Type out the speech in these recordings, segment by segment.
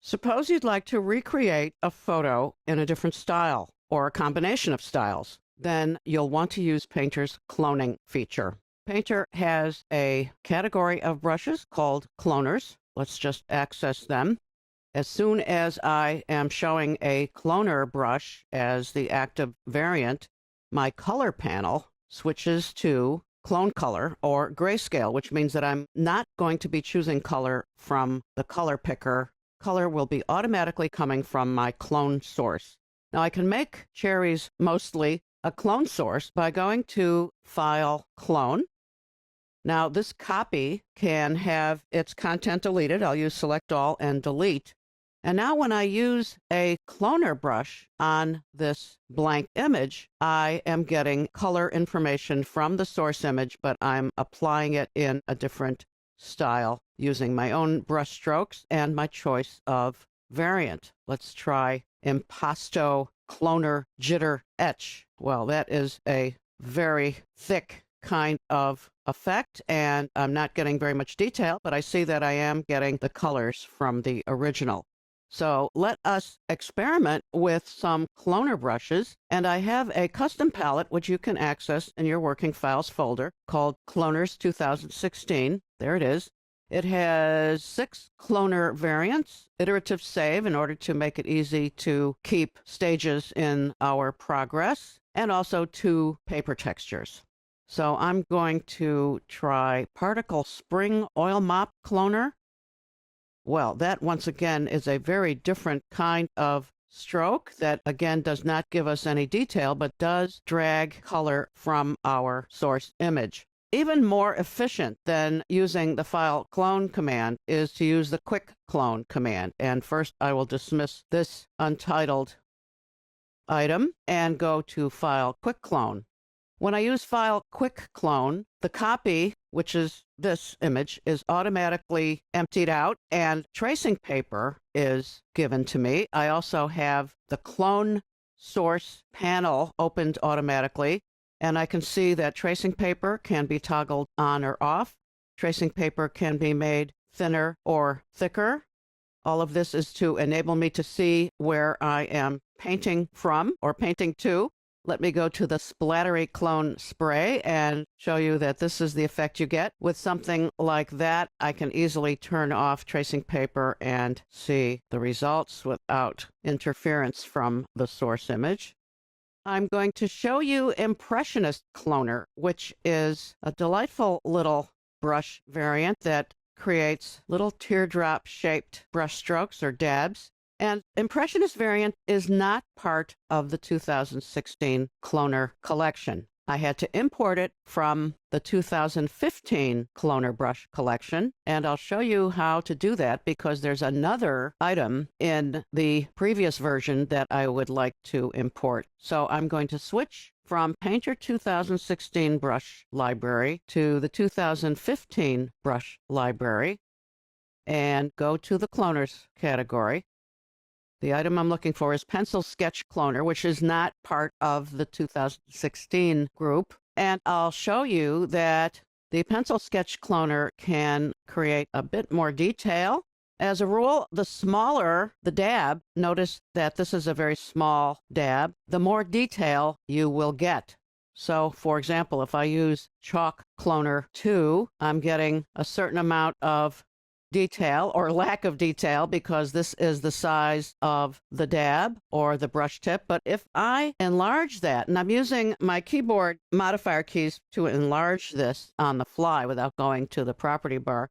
Suppose you'd like to recreate a photo in a different style or a combination of styles. Then you'll want to use Painter's cloning feature. Painter has a category of brushes called cloners. Let's just access them. As soon as I am showing a cloner brush as the active variant, my color panel switches to clone color or grayscale, which means that I'm not going to be choosing color from the color picker. Color will be automatically coming from my clone source. Now I can make cherries mostly a clone source by going to File, Clone. Now this copy can have its content deleted. I'll use Select All and Delete. And now when I use a cloner brush on this blank image, I am getting color information from the source image, but I'm applying it in a different style using my own brush strokes and my choice of variant. Let's try Impasto Cloner Jitter Etch. Well, that is a very thick kind of effect, and I'm not getting very much detail, but I see that I am getting the colors from the original. So let us experiment with some cloner brushes, and I have a custom palette which you can access in your working files folder called Cloners 2016. There it is. It has 6 cloner variants, iterative save in order to make it easy to keep stages in our progress, and also 2 paper textures. So I'm going to try Particle Spring Oil Mop Cloner. Well, that once again is a very different kind of stroke that again does not give us any detail, but does drag color from our source image. Even more efficient than using the File Clone command is to use the Quick Clone command. And first I will dismiss this untitled item and go to File Quick Clone. When I use File Quick Clone, the copy, which is this image, is automatically emptied out and tracing paper is given to me. I also have the clone source panel opened automatically, and I can see that tracing paper can be toggled on or off. Tracing paper can be made thinner or thicker. All of this is to enable me to see where I am painting from or painting to. Let me go to the Splattery Clone Spray and show you that this is the effect you get. With something like that, I can easily turn off tracing paper and see the results without interference from the source image. I'm going to show you Impressionist Cloner, which is a delightful little brush variant that creates little teardrop-shaped brush strokes or dabs. And Impressionist variant is not part of the 2016 Cloner collection. I had to import it from the 2015 Cloner brush collection, and I'll show you how to do that because there's another item in the previous version that I would like to import. So I'm going to switch from Painter 2016 brush library to the 2015 brush library and go to the Cloners category. The item I'm looking for is Pencil Sketch Cloner, which is not part of the 2016 group. And I'll show you that the Pencil Sketch Cloner can create a bit more detail. As a rule, the smaller the dab, notice that this is a very small dab, the more detail you will get. So, for example, if I use Chalk Cloner 2, I'm getting a certain amount of detail or lack of detail because this is the size of the dab or the brush tip. But if I enlarge that, and I'm using my keyboard modifier keys to enlarge this on the fly without going to the property bar,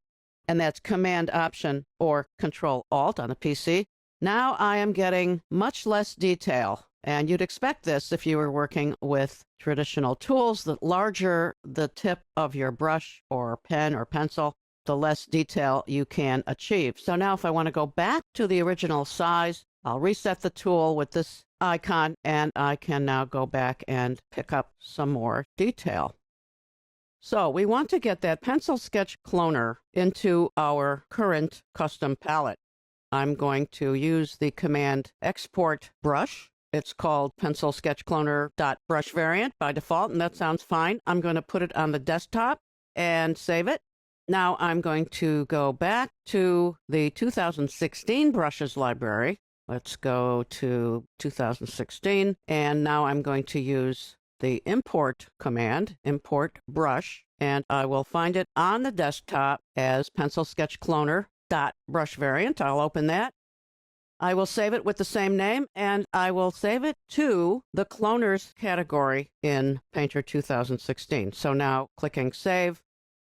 and that's Command Option or Control Alt on the PC, now I am getting much less detail. And you'd expect this if you were working with traditional tools. The larger the tip of your brush or pen or pencil, the less detail you can achieve. So now if I want to go back to the original size, I'll reset the tool with this icon, and I can now go back and pick up some more detail. So we want to get that Pencil Sketch Cloner into our current custom palette. I'm going to use the command Export Brush. It's called Pencil Sketch Cloner.brush variant by default, and that sounds fine. I'm going to put it on the desktop and save it. Now I'm going to go back to the 2016 brushes library. Let's go to 2016, and now I'm going to use the import command, import brush, and I will find it on the desktop as Pencil Sketch Cloner .brush variant. I'll open that. I will save it with the same name, and I will save it to the Cloners category in Painter 2016. So now clicking Save,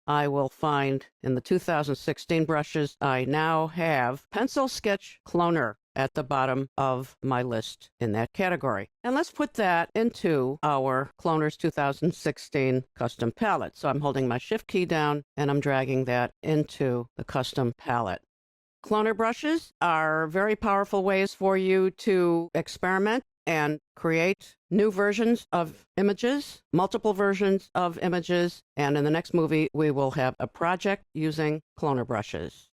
I will find in the 2016 brushes, I now have Pencil Sketch Cloner at the bottom of my list in that category. And let's put that into our Cloners 2016 custom palette. So I'm holding my Shift key down and I'm dragging that into the custom palette. Cloner brushes are very powerful ways for you to experiment and create new versions of images, multiple versions of images, and in the next movie, we will have a project using cloner brushes.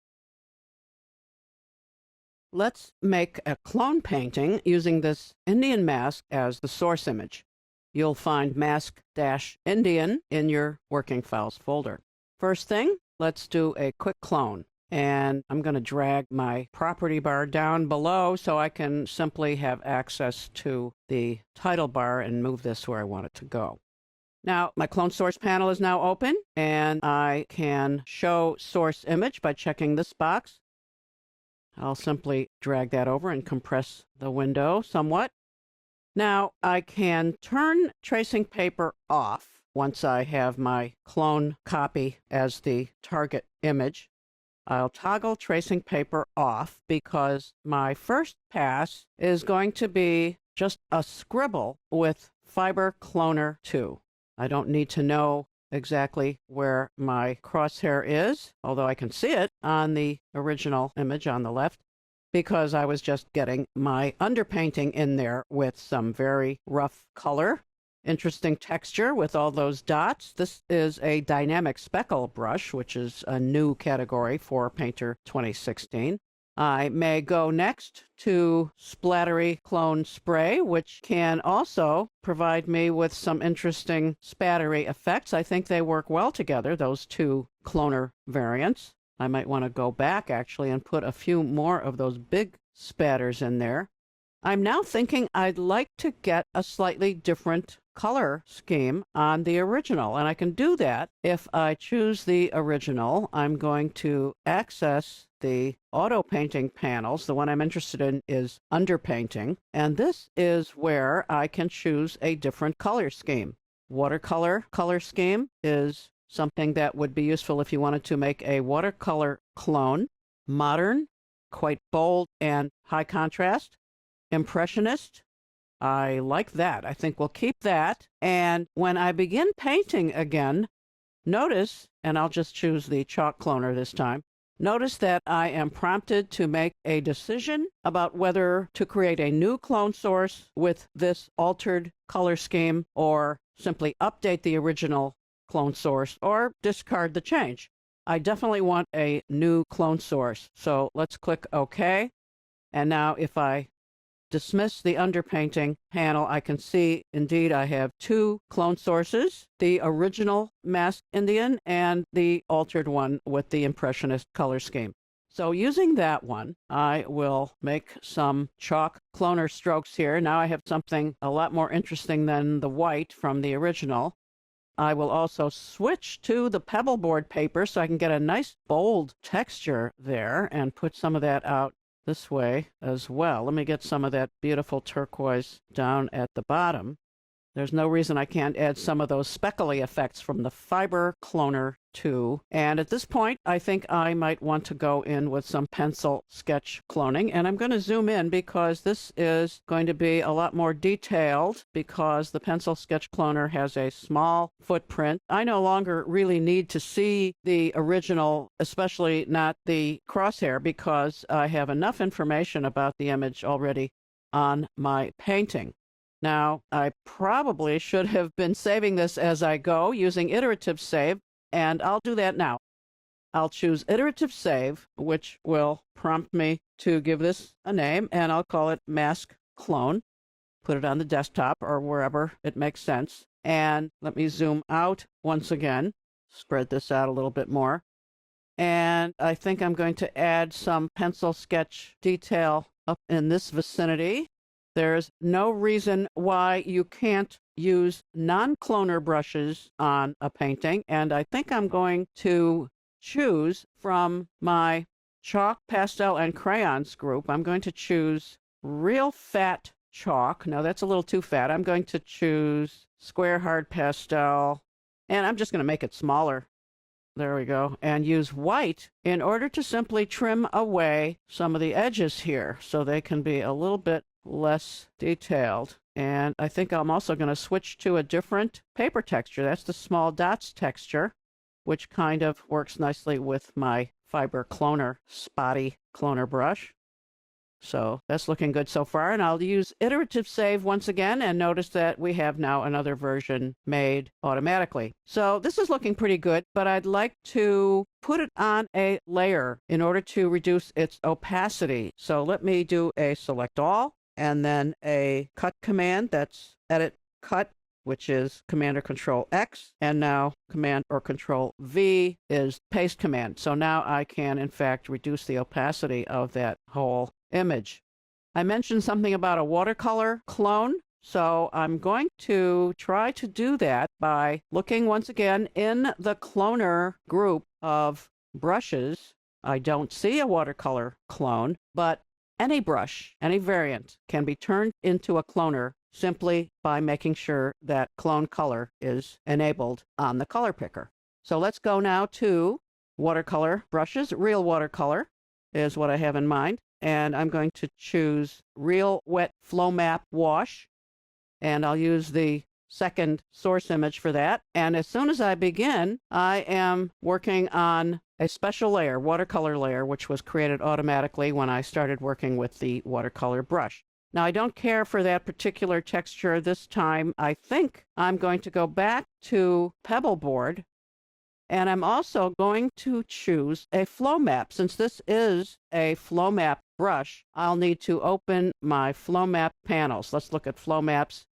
Let's make a clone painting using this Indian mask as the source image. You'll find mask-Indian in your working files folder. First thing, let's do a quick clone. And I'm going to drag my property bar down below so I can simply have access to the title bar and move this where I want it to go. Now, my clone source panel is now open, and I can show source image by checking this box. I'll simply drag that over and compress the window somewhat. Now, I can turn tracing paper off once I have my clone copy as the target image. I'll toggle tracing paper off because my first pass is going to be just a scribble with Fiber Cloner 2. I don't need to know exactly where my crosshair is, although I can see it on the original image on the left, because I was just getting my underpainting in there with some very rough color. Interesting texture with all those dots. This is a dynamic speckle brush, which is a new category for Painter 2016. I may go next to Splattery Clone Spray, which can also provide me with some interesting spattery effects. I think they work well together, those two cloner variants. I might want to go back actually and put a few more of those big spatters in there. I'm now thinking I'd like to get a slightly different color scheme on the original, and I can do that if I choose the original. I'm going to access the auto painting panels. The one I'm interested in is underpainting, and this is where I can choose a different color scheme. Watercolor color scheme is something that would be useful if you wanted to make a watercolor clone. Modern, quite bold and high contrast. Impressionist, I like that. I think we'll keep that. And when I begin painting again, notice, and I'll just choose the chalk cloner this time, notice that I am prompted to make a decision about whether to create a new clone source with this altered color scheme or simply update the original clone source or discard the change. I definitely want a new clone source. So let's click OK. And now if I dismiss the underpainting panel, I can see indeed I have two clone sources, the original Mask Indian and the altered one with the Impressionist color scheme. So using that one, I will make some chalk cloner strokes here. Now I have something a lot more interesting than the white from the original. I will also switch to the pebbleboard paper so I can get a nice bold texture there and put some of that out this way as well. Let me get some of that beautiful turquoise down at the bottom. There's no reason I can't add some of those speckly effects from the Fiber Cloner 2. And at this point, I think I might want to go in with some pencil sketch cloning. And I'm going to zoom in because this is going to be a lot more detailed because the pencil sketch cloner has a small footprint. I no longer really need to see the original, especially not the crosshair, because I have enough information about the image already on my painting. Now, I probably should have been saving this as I go using iterative save, and I'll do that now. I'll choose iterative save, which will prompt me to give this a name, and I'll call it Mask Clone. Put it on the desktop or wherever it makes sense. And let me zoom out once again, spread this out a little bit more. And I think I'm going to add some pencil sketch detail up in this vicinity. There's no reason why you can't use non-cloner brushes on a painting, and I think I'm going to choose from my chalk, pastel, and crayons group. I'm going to choose real fat chalk. No, that's a little too fat. I'm going to choose square hard pastel, and I'm just going to make it smaller. There we go. And use white in order to simply trim away some of the edges here so they can be a little bit less detailed. And I think I'm also going to switch to a different paper texture. That's the small dots texture, which kind of works nicely with my fiber cloner, spotty cloner brush. So that's looking good so far, and I'll use iterative save once again, and notice that we have now another version made automatically. So this is looking pretty good, but I'd like to put it on a layer in order to reduce its opacity. So let me do a select all, and then a cut command. That's edit cut, which is Command or Control X, and now Command or Control V is paste command. So now I can, in fact, reduce the opacity of that whole image. I mentioned something about a watercolor clone, so I'm going to try to do that by looking once again in the cloner group of brushes. I don't see a watercolor clone, but any brush, any variant can be turned into a cloner simply by making sure that clone color is enabled on the color picker. So let's go now to watercolor brushes. Real watercolor is what I have in mind. And I'm going to choose Real Wet Flow Map Wash, and I'll use the second source image for that. And as soon as I begin, I am working on a special layer, watercolor layer, which was created automatically when I started working with the watercolor brush. Now, I don't care for that particular texture this time. I think I'm going to go back to Pebble Board, and I'm also going to choose a flow map. Since this is a flow map brush, I'll need to open my flow map panels. Let's look at flow maps,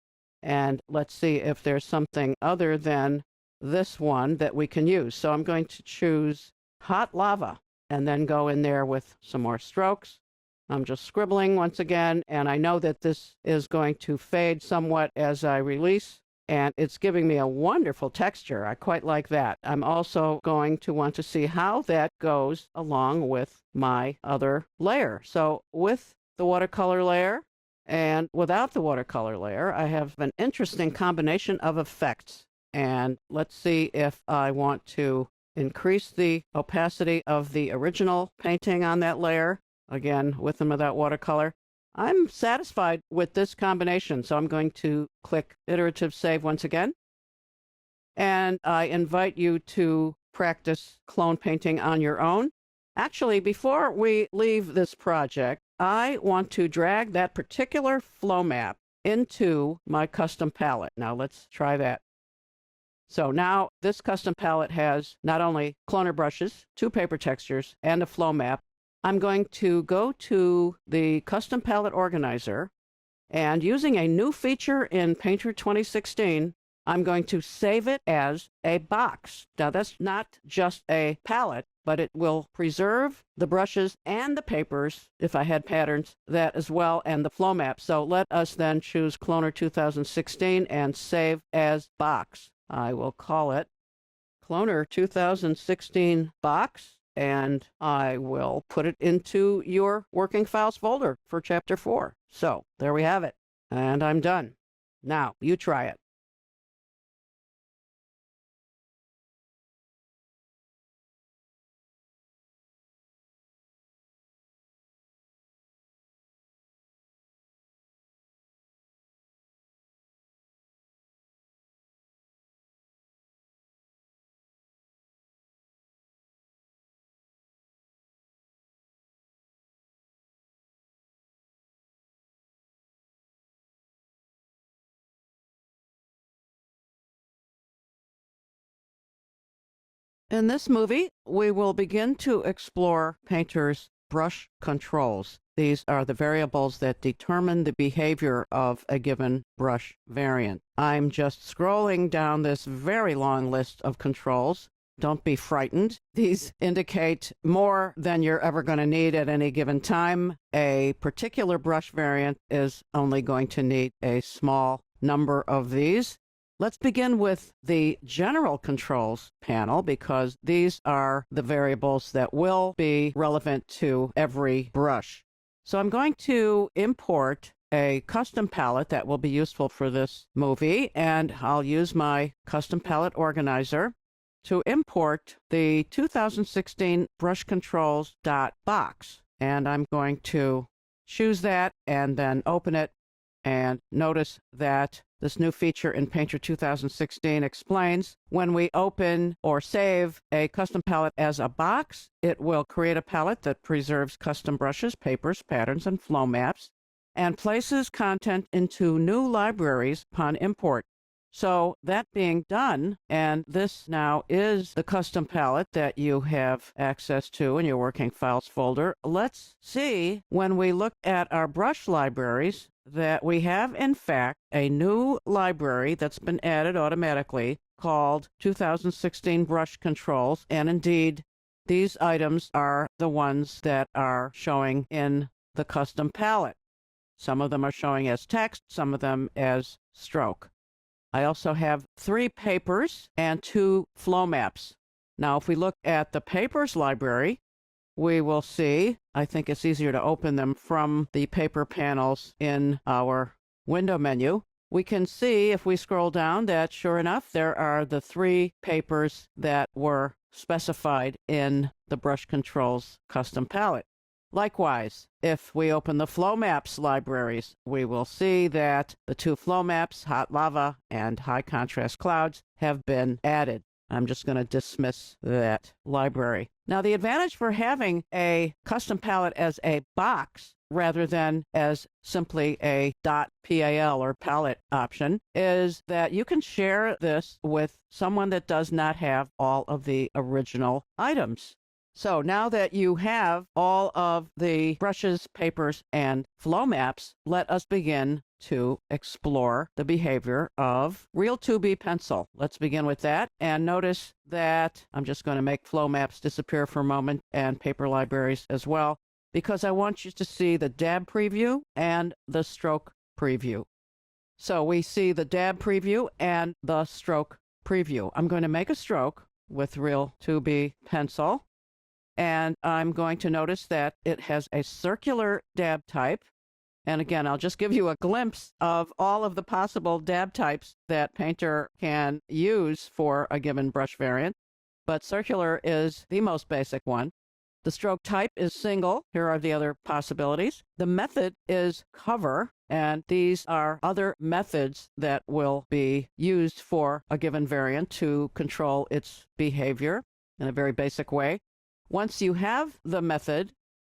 and let's see if there's something other than this one that we can use. So I'm going to choose hot lava and then go in there with some more strokes. I'm just scribbling once again, and I know that this is going to fade somewhat as I release, and it's giving me a wonderful texture. I quite like that. I'm also going to want to see how that goes along with my other layer. So with the watercolor layer and without the watercolor layer, I have an interesting combination of effects. And let's see if I want to increase the opacity of the original painting on that layer, again, with and without watercolor. I'm satisfied with this combination, so I'm going to click iterative save once again. And I invite you to practice clone painting on your own. Actually, before we leave this project, I want to drag that particular flow map into my custom palette. Now let's try that. So now this custom palette has not only cloner brushes, 2 paper textures, and a flow map. I'm going to go to the Custom Palette Organizer, and using a new feature in Painter 2016, I'm going to save it as a box. Now, that's not just a palette, but it will preserve the brushes and the papers, if I had patterns, that as well, and the flow map. So let us then choose Cloner 2016 and save as box. I will call it Cloner 2016 box. And I will put it into your working files folder for Chapter 4. So there we have it. And I'm done. Now, you try it. In this movie, we will begin to explore Painter's brush controls. These are the variables that determine the behavior of a given brush variant. I'm just scrolling down this very long list of controls, Don't be frightened. These indicate more than you're ever going to need at any given time. A particular brush variant is only going to need a small number of these. Let's begin with the general controls panel because these are the variables that will be relevant to every brush. So I'm going to import a custom palette that will be useful for this movie, and I'll use my custom palette organizer to import the 2016 brush controls.box. And I'm going to choose that and then open it. And notice that this new feature in Painter 2016 explains when we open or save a custom palette as a box, it will create a palette that preserves custom brushes, papers, patterns, and flow maps, and places content into new libraries upon import. So that being done, and this now is the custom palette that you have access to in your Working Files folder, let's see when we look at our brush libraries that we have, in fact, a new library that's been added automatically called 2016 Brush Controls, and indeed, these items are the ones that are showing in the custom palette. Some of them are showing as text, some of them as stroke. I also have 3 papers and 2 flow maps. Now, if we look at the papers library, we will see, I think it's easier to open them from the paper panels in our window menu. We can see, if we scroll down, that sure enough, there are the 3 papers that were specified in the Brush Controls custom palette. Likewise, if we open the flow maps libraries, we will see that the 2 flow maps, hot lava and high contrast clouds, have been added. I'm just going to dismiss that library. Now, the advantage for having a custom palette as a box rather than as simply a .pal or palette option is that you can share this with someone that does not have all of the original items. So now that you have all of the brushes, papers, and flow maps, let us begin to explore the behavior of Real 2B pencil. Let's begin with that. And notice that I'm just going to make flow maps disappear for a moment and paper libraries as well, because I want you to see the dab preview and the stroke preview. So we see the dab preview and the stroke preview. I'm going to make a stroke with Real 2B pencil. And I'm going to notice that it has a circular dab type. And again, I'll just give you a glimpse of all of the possible dab types that Painter can use for a given brush variant. But circular is the most basic one. The stroke type is single. Here are the other possibilities. The method is cover. And these are other methods that will be used for a given variant to control its behavior in a very basic way. Once you have the method,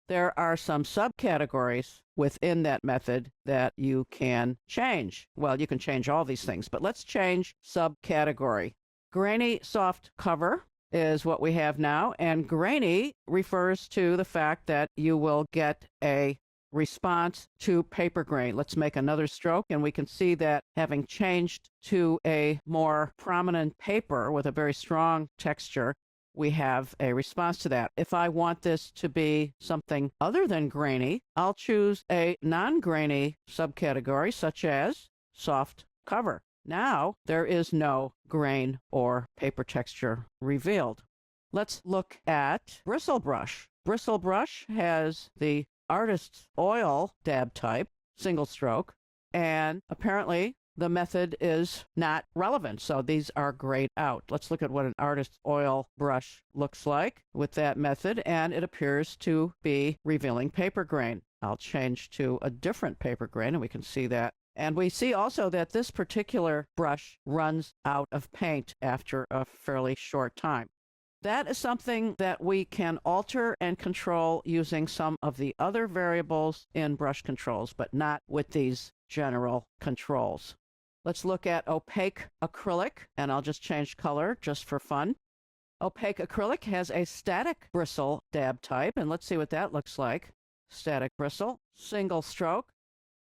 there are some subcategories within that method that you can change. Well, you can change all these things, but let's change subcategory. Grainy soft cover is what we have now, and grainy refers to the fact that you will get a response to paper grain. Let's make another stroke, and we can see that having changed to a more prominent paper with a very strong texture, we have a response to that. If I want this to be something other than grainy, I'll choose a non-grainy subcategory such as soft cover. Now there is no grain or paper texture revealed. Let's look at bristle brush. Bristle brush has the artist's oil dab type, single stroke, and apparently the method is not relevant, so these are grayed out. Let's look at what an artist's oil brush looks like with that method, and it appears to be revealing paper grain. I'll change to a different paper grain, and we can see that. And we see also that this particular brush runs out of paint after a fairly short time. That is something that we can alter and control using some of the other variables in brush controls, but not with these general controls. Let's look at opaque acrylic, and I'll just change color just for fun. Opaque acrylic has a static bristle dab type, and let's see what that looks like. Static bristle, single stroke.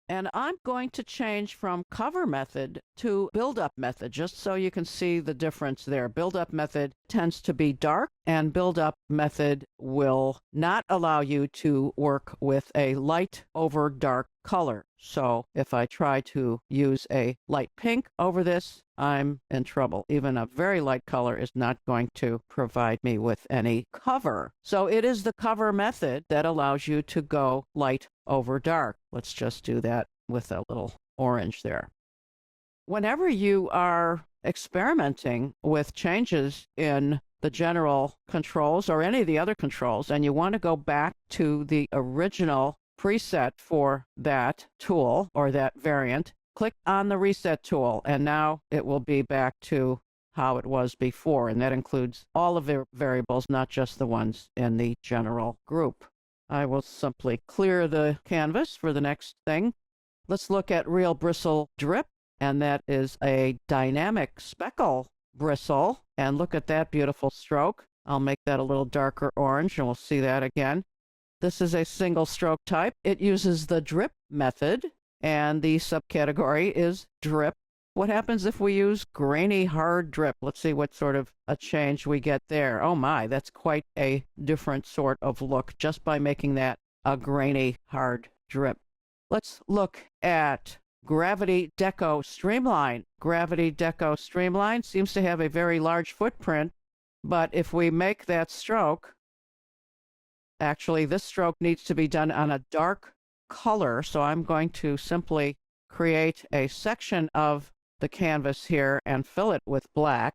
And I'm going to change from cover method to build-up method, just so you can see the difference there. Build-up method tends to be dark, and build-up method will not allow you to work with a light over dark color. So if I try to use a light pink over this, I'm in trouble. Even a very light color is not going to provide me with any cover. So it is the cover method that allows you to go light over dark. Let's just do that with a little orange there. Whenever you are experimenting with changes in the general controls or any of the other controls, and you want to go back to the original preset for that tool or that variant, click on the reset tool, and now it will be back to how it was before, and that includes all of the variables, not just the ones in the general group. I will simply clear the canvas for the next thing. Let's look at Real Bristle Drip, and that is a dynamic speckle bristle, and look at that beautiful stroke. I'll make that a little darker orange, and we'll see that again. This is a single stroke type. It uses the drip method, and the subcategory is drip. What happens if we use grainy hard drip? Let's see what sort of a change we get there. Oh my, that's quite a different sort of look just by making that a grainy hard drip. Let's look at Gravity Deco Streamline. Gravity Deco Streamline seems to have a very large footprint, but if we make that stroke, actually this stroke needs to be done on a dark color, so I'm going to simply create a section of the canvas here and fill it with black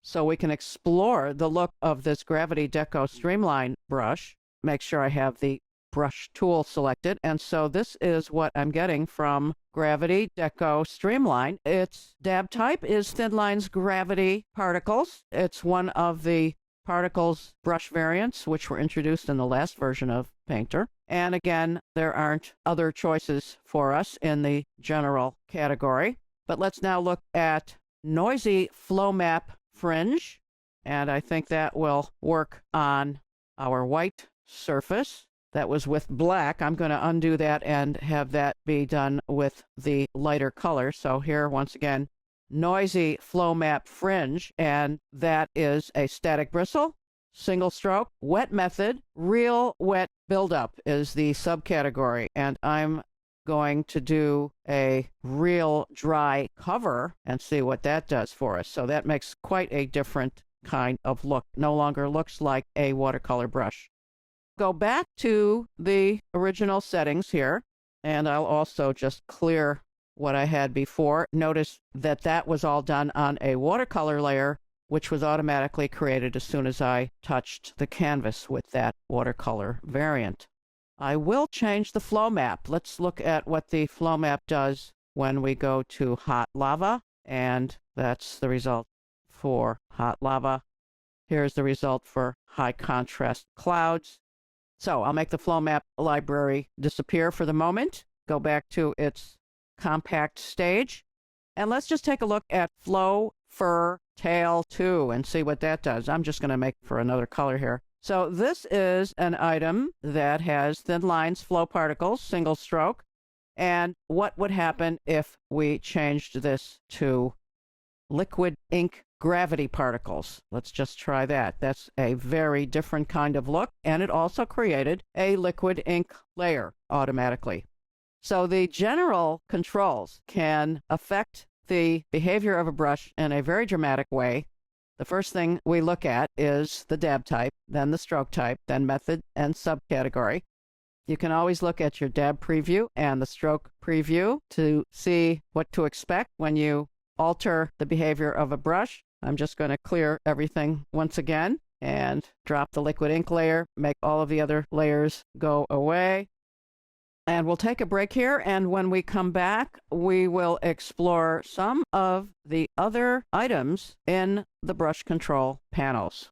so we can explore the look of this Gravity Deco Streamline brush. Make sure I have the brush tool selected, and so this is what I'm getting from Gravity Deco Streamline. Its dab type is Thin Lines Gravity Particles. It's one of the particles brush variants which were introduced in the last version of Painter. And again, there aren't other choices for us in the general category. But let's now look at Noisy Flow Map Fringe, and I think that will work on our white surface. That was with black. I'm going to undo that and have that be done with the lighter color. So here, once again, Noisy Flow Map Fringe, and that is a static bristle, single stroke, wet method. Real Wet Buildup is the subcategory, and I'm going to do a real dry cover and see what that does for us. So that makes quite a different kind of look. No longer looks like a watercolor brush. Go back to the original settings here, and I'll also just clear what I had before. Notice that that was all done on a watercolor layer, which was automatically created as soon as I touched the canvas with that watercolor variant. I will change the flow map. Let's look at what the flow map does when we go to hot lava, and that's the result for hot lava. Here's the result for high contrast clouds. So I'll make the flow map library disappear for the moment, go back to its compact stage, and let's just take a look at Flow Fur Tail 2 and see what that does. I'm just going to make for another color here. So this is an item that has thin lines, flow particles, single stroke. And what would happen if we changed this to liquid ink gravity particles? Let's just try that. That's a very different kind of look, and it also created a liquid ink layer automatically. So the general controls can affect the behavior of a brush in a very dramatic way. The first thing we look at is the dab type, then the stroke type, then method and subcategory. You can always look at your dab preview and the stroke preview to see what to expect when you alter the behavior of a brush. I'm just going to clear everything once again and drop the liquid ink layer, make all of the other layers go away. And we'll take a break here, and when we come back, we will explore some of the other items in the brush control panels.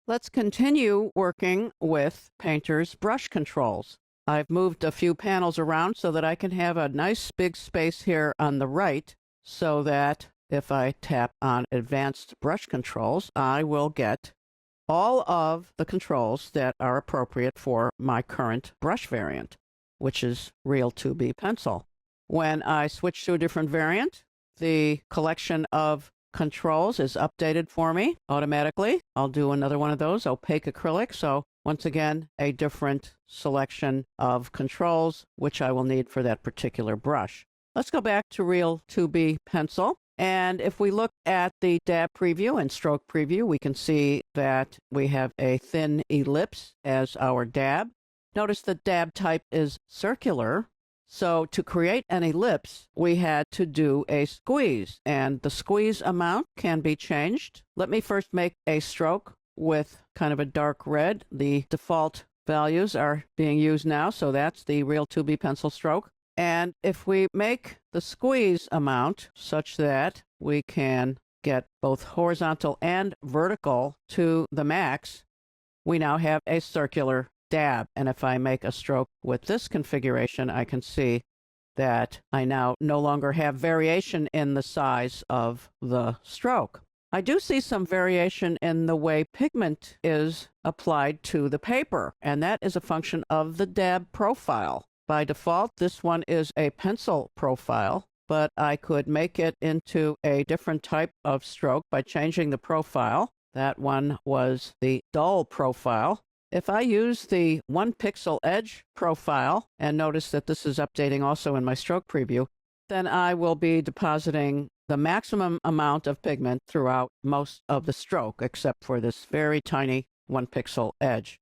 Let's continue working with Painter's brush controls. I've moved a few panels around so that I can have a nice big space here on the right, so that if I tap on Advanced Brush Controls, I will get all of the controls that are appropriate for my current brush variant. which is Real 2B pencil. When I switch to a different variant, the collection of controls is updated for me automatically. I'll do another one of those, opaque acrylic. So once again, a different selection of controls, which I will need for that particular brush. Let's go back to Real 2B pencil. And if we look at the dab preview and stroke preview, we can see that we have a thin ellipse as our dab. Notice the dab type is circular. So to create an ellipse, we had to do a squeeze, and the squeeze amount can be changed. Let me first make a stroke with kind of a dark red. The default values are being used now, so that's the Real 2B pencil stroke. And if we make the squeeze amount such that we can get both horizontal and vertical to the max, we now have a circular dab. And if I make a stroke with this configuration, I can see that I now no longer have variation in the size of the stroke. I do see some variation in the way pigment is applied to the paper, and that is a function of the dab profile. By default, this one is a pencil profile, but I could make it into a different type of stroke by changing the profile. That one was the dull profile. If I use the 1 pixel edge profile, and notice that this is updating also in my stroke preview, then I will be depositing the maximum amount of pigment throughout most of the stroke, except for this very tiny 1 pixel edge.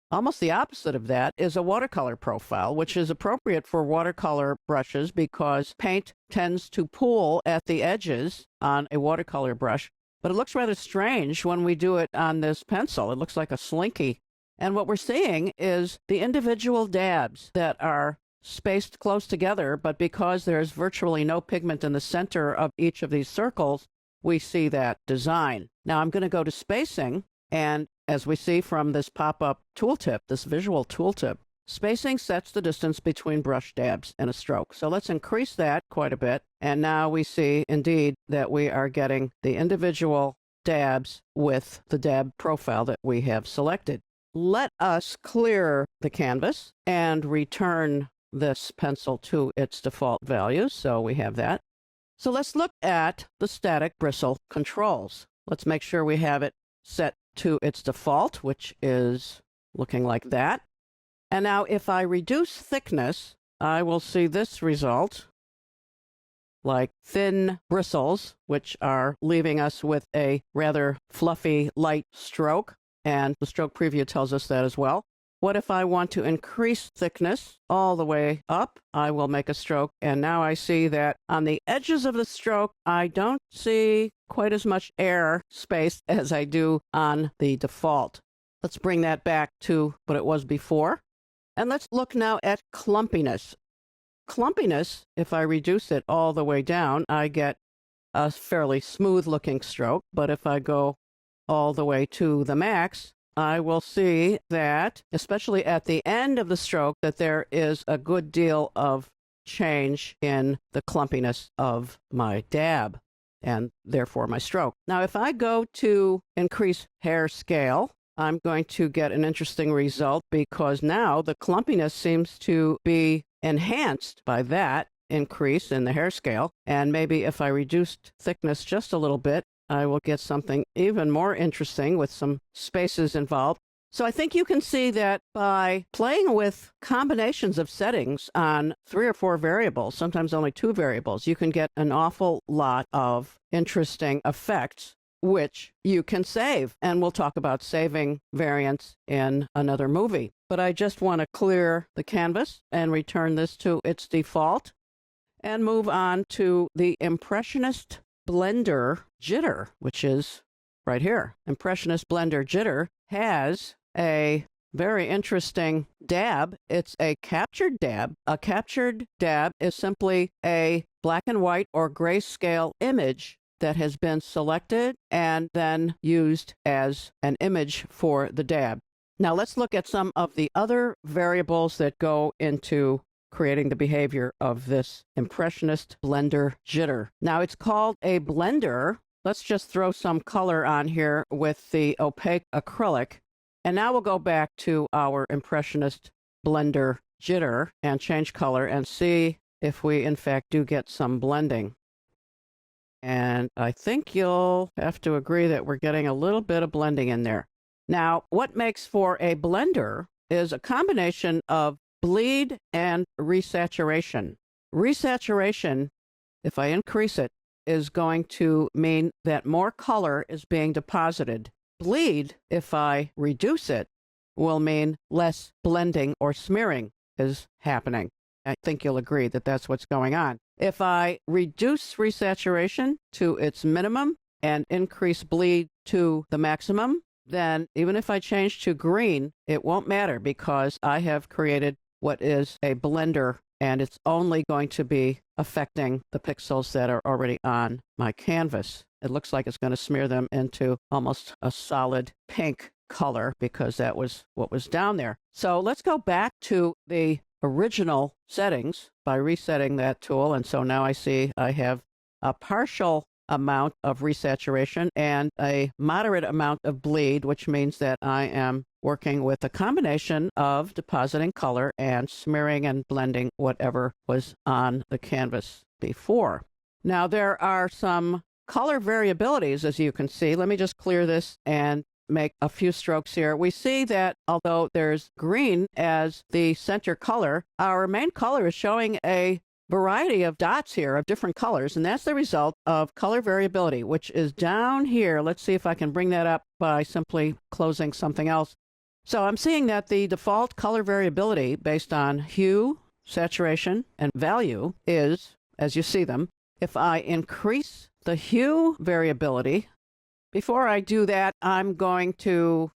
Almost the opposite of that is a watercolor profile, which is appropriate for watercolor brushes because paint tends to pool at the edges on a watercolor brush, but it looks rather strange when we do it on this pencil. It looks like a slinky. And what we're seeing is the individual dabs that are spaced close together, but because there's virtually no pigment in the center of each of these circles, we see that design. Now I'm going to go to spacing, and as we see from this pop-up tooltip, this visual tooltip, spacing sets the distance between brush dabs and a stroke. So let's increase that quite a bit, and now we see indeed that we are getting the individual dabs with the dab profile that we have selected. Let us clear the canvas and return this pencil to its default values. So we have that. So let's look at the static bristle controls. Let's make sure we have it set to its default, which is looking like that. And now if I reduce thickness, I will see this result, like thin bristles, which are leaving us with a rather fluffy, light stroke. And the stroke preview tells us that as well. What if I want to increase thickness all the way up? I will make a stroke, and now I see that on the edges of the stroke, I don't see quite as much air space as I do on the default. Let's bring that back to what it was before. And let's look now at clumpiness. Clumpiness, if I reduce it all the way down, I get a fairly smooth-looking stroke, but if I go all the way to the max, I will see that, especially at the end of the stroke, that there is a good deal of change in the clumpiness of my dab and therefore my stroke. Now, if I go to increase hair scale, I'm going to get an interesting result because now the clumpiness seems to be enhanced by that increase in the hair scale. And maybe if I reduced thickness just a little bit, I will get something even more interesting with some spaces involved. So I think you can see that by playing with combinations of settings on 3 or 4 variables, sometimes only 2 variables, you can get an awful lot of interesting effects, which you can save. And we'll talk about saving variants in another movie. But I just want to clear the canvas and return this to its default and move on to the Impressionist Blender Jitter, which is right here. Impressionist Blender Jitter has a very interesting dab. It's a captured dab. A captured dab is simply a black and white or grayscale image that has been selected and then used as an image for the dab. Now let's look at some of the other variables that go into creating the behavior of this Impressionist Blender Jitter. Now it's called a blender. Let's just throw some color on here with the opaque acrylic. And now we'll go back to our Impressionist Blender jitter and change color and see if we in fact do get some blending. And I think you'll have to agree that we're getting a little bit of blending in there. Now, what makes for a blender is a combination of bleed and resaturation. Resaturation, if I increase it, is going to mean that more color is being deposited. Bleed, if I reduce it, will mean less blending or smearing is happening. I think you'll agree that that's what's going on. If I reduce resaturation to its minimum and increase bleed to the maximum, then even if I change to green, it won't matter because I have created what is a blender, and it's only going to be affecting the pixels that are already on my canvas. It looks like it's going to smear them into almost a solid pink color because that was what was down there. So let's go back to the original settings by resetting that tool. And so now I see I have a partial amount of resaturation and a moderate amount of bleed, which means that I am working with a combination of depositing color and smearing and blending whatever was on the canvas before. Now there are some color variabilities, as you can see. Let me just clear this and make a few strokes here. We see that although there's green as the center color, our main color is showing a variety of dots here of different colors, and that's the result of color variability, which is down here. Let's see if I can bring that up by simply closing something else. So I'm seeing that the default color variability based on hue, saturation, and value is, as you see them, if I increase the hue variability, before I do that, I'm going to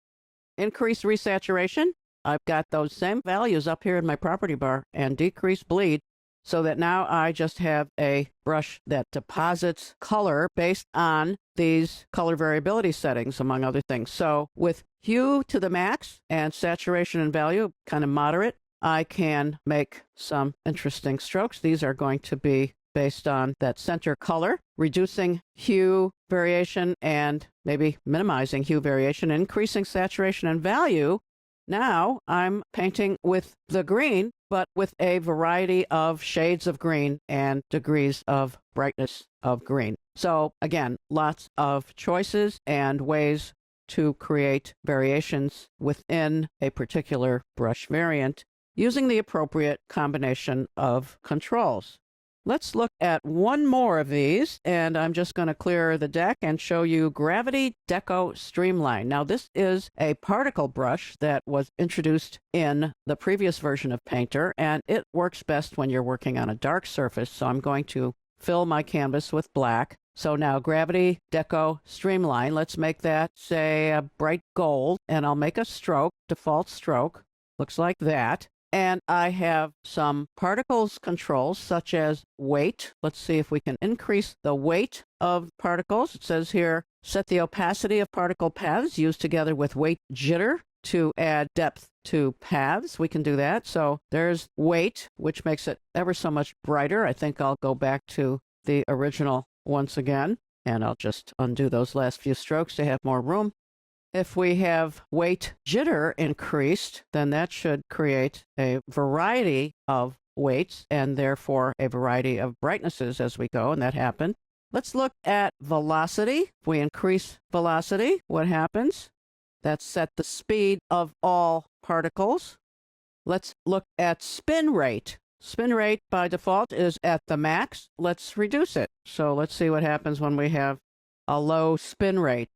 increase resaturation. I've got those same values up here in my property bar, and decrease bleed, so that now I just have a brush that deposits color based on these color variability settings, among other things. So with hue to the max and saturation and value kind of moderate, I can make some interesting strokes. These are going to be based on that center color, reducing hue variation and maybe minimizing hue variation, increasing saturation and value. Now I'm painting with the green, but with a variety of shades of green and degrees of brightness of green. So again, lots of choices and ways to create variations within a particular brush variant using the appropriate combination of controls. Let's look at one more of these, and I'm just going to clear the deck and show you Gravity Deco Streamline. Now, this is a particle brush that was introduced in the previous version of Painter, and it works best when you're working on a dark surface. So I'm going to fill my canvas with black. So now Gravity Deco Streamline, let's make that, say, a bright gold, and I'll make a stroke, default stroke, looks like that. And I have some particles controls such as weight. Let's see if we can increase the weight of particles. It says here, set the opacity of particle paths used together with weight jitter to add depth to paths. We can do that. So there's weight, which makes it ever so much brighter. I think I'll go back to the original once again, and I'll just undo those last few strokes to have more room. If we have weight jitter increased, then that should create a variety of weights and therefore a variety of brightnesses as we go, and that happened. Let's look at velocity. If we increase velocity, what happens? That's set the speed of all particles. Let's look at spin rate. Spin rate by default is at the max. Let's reduce it. So let's see what happens when we have a low spin rate.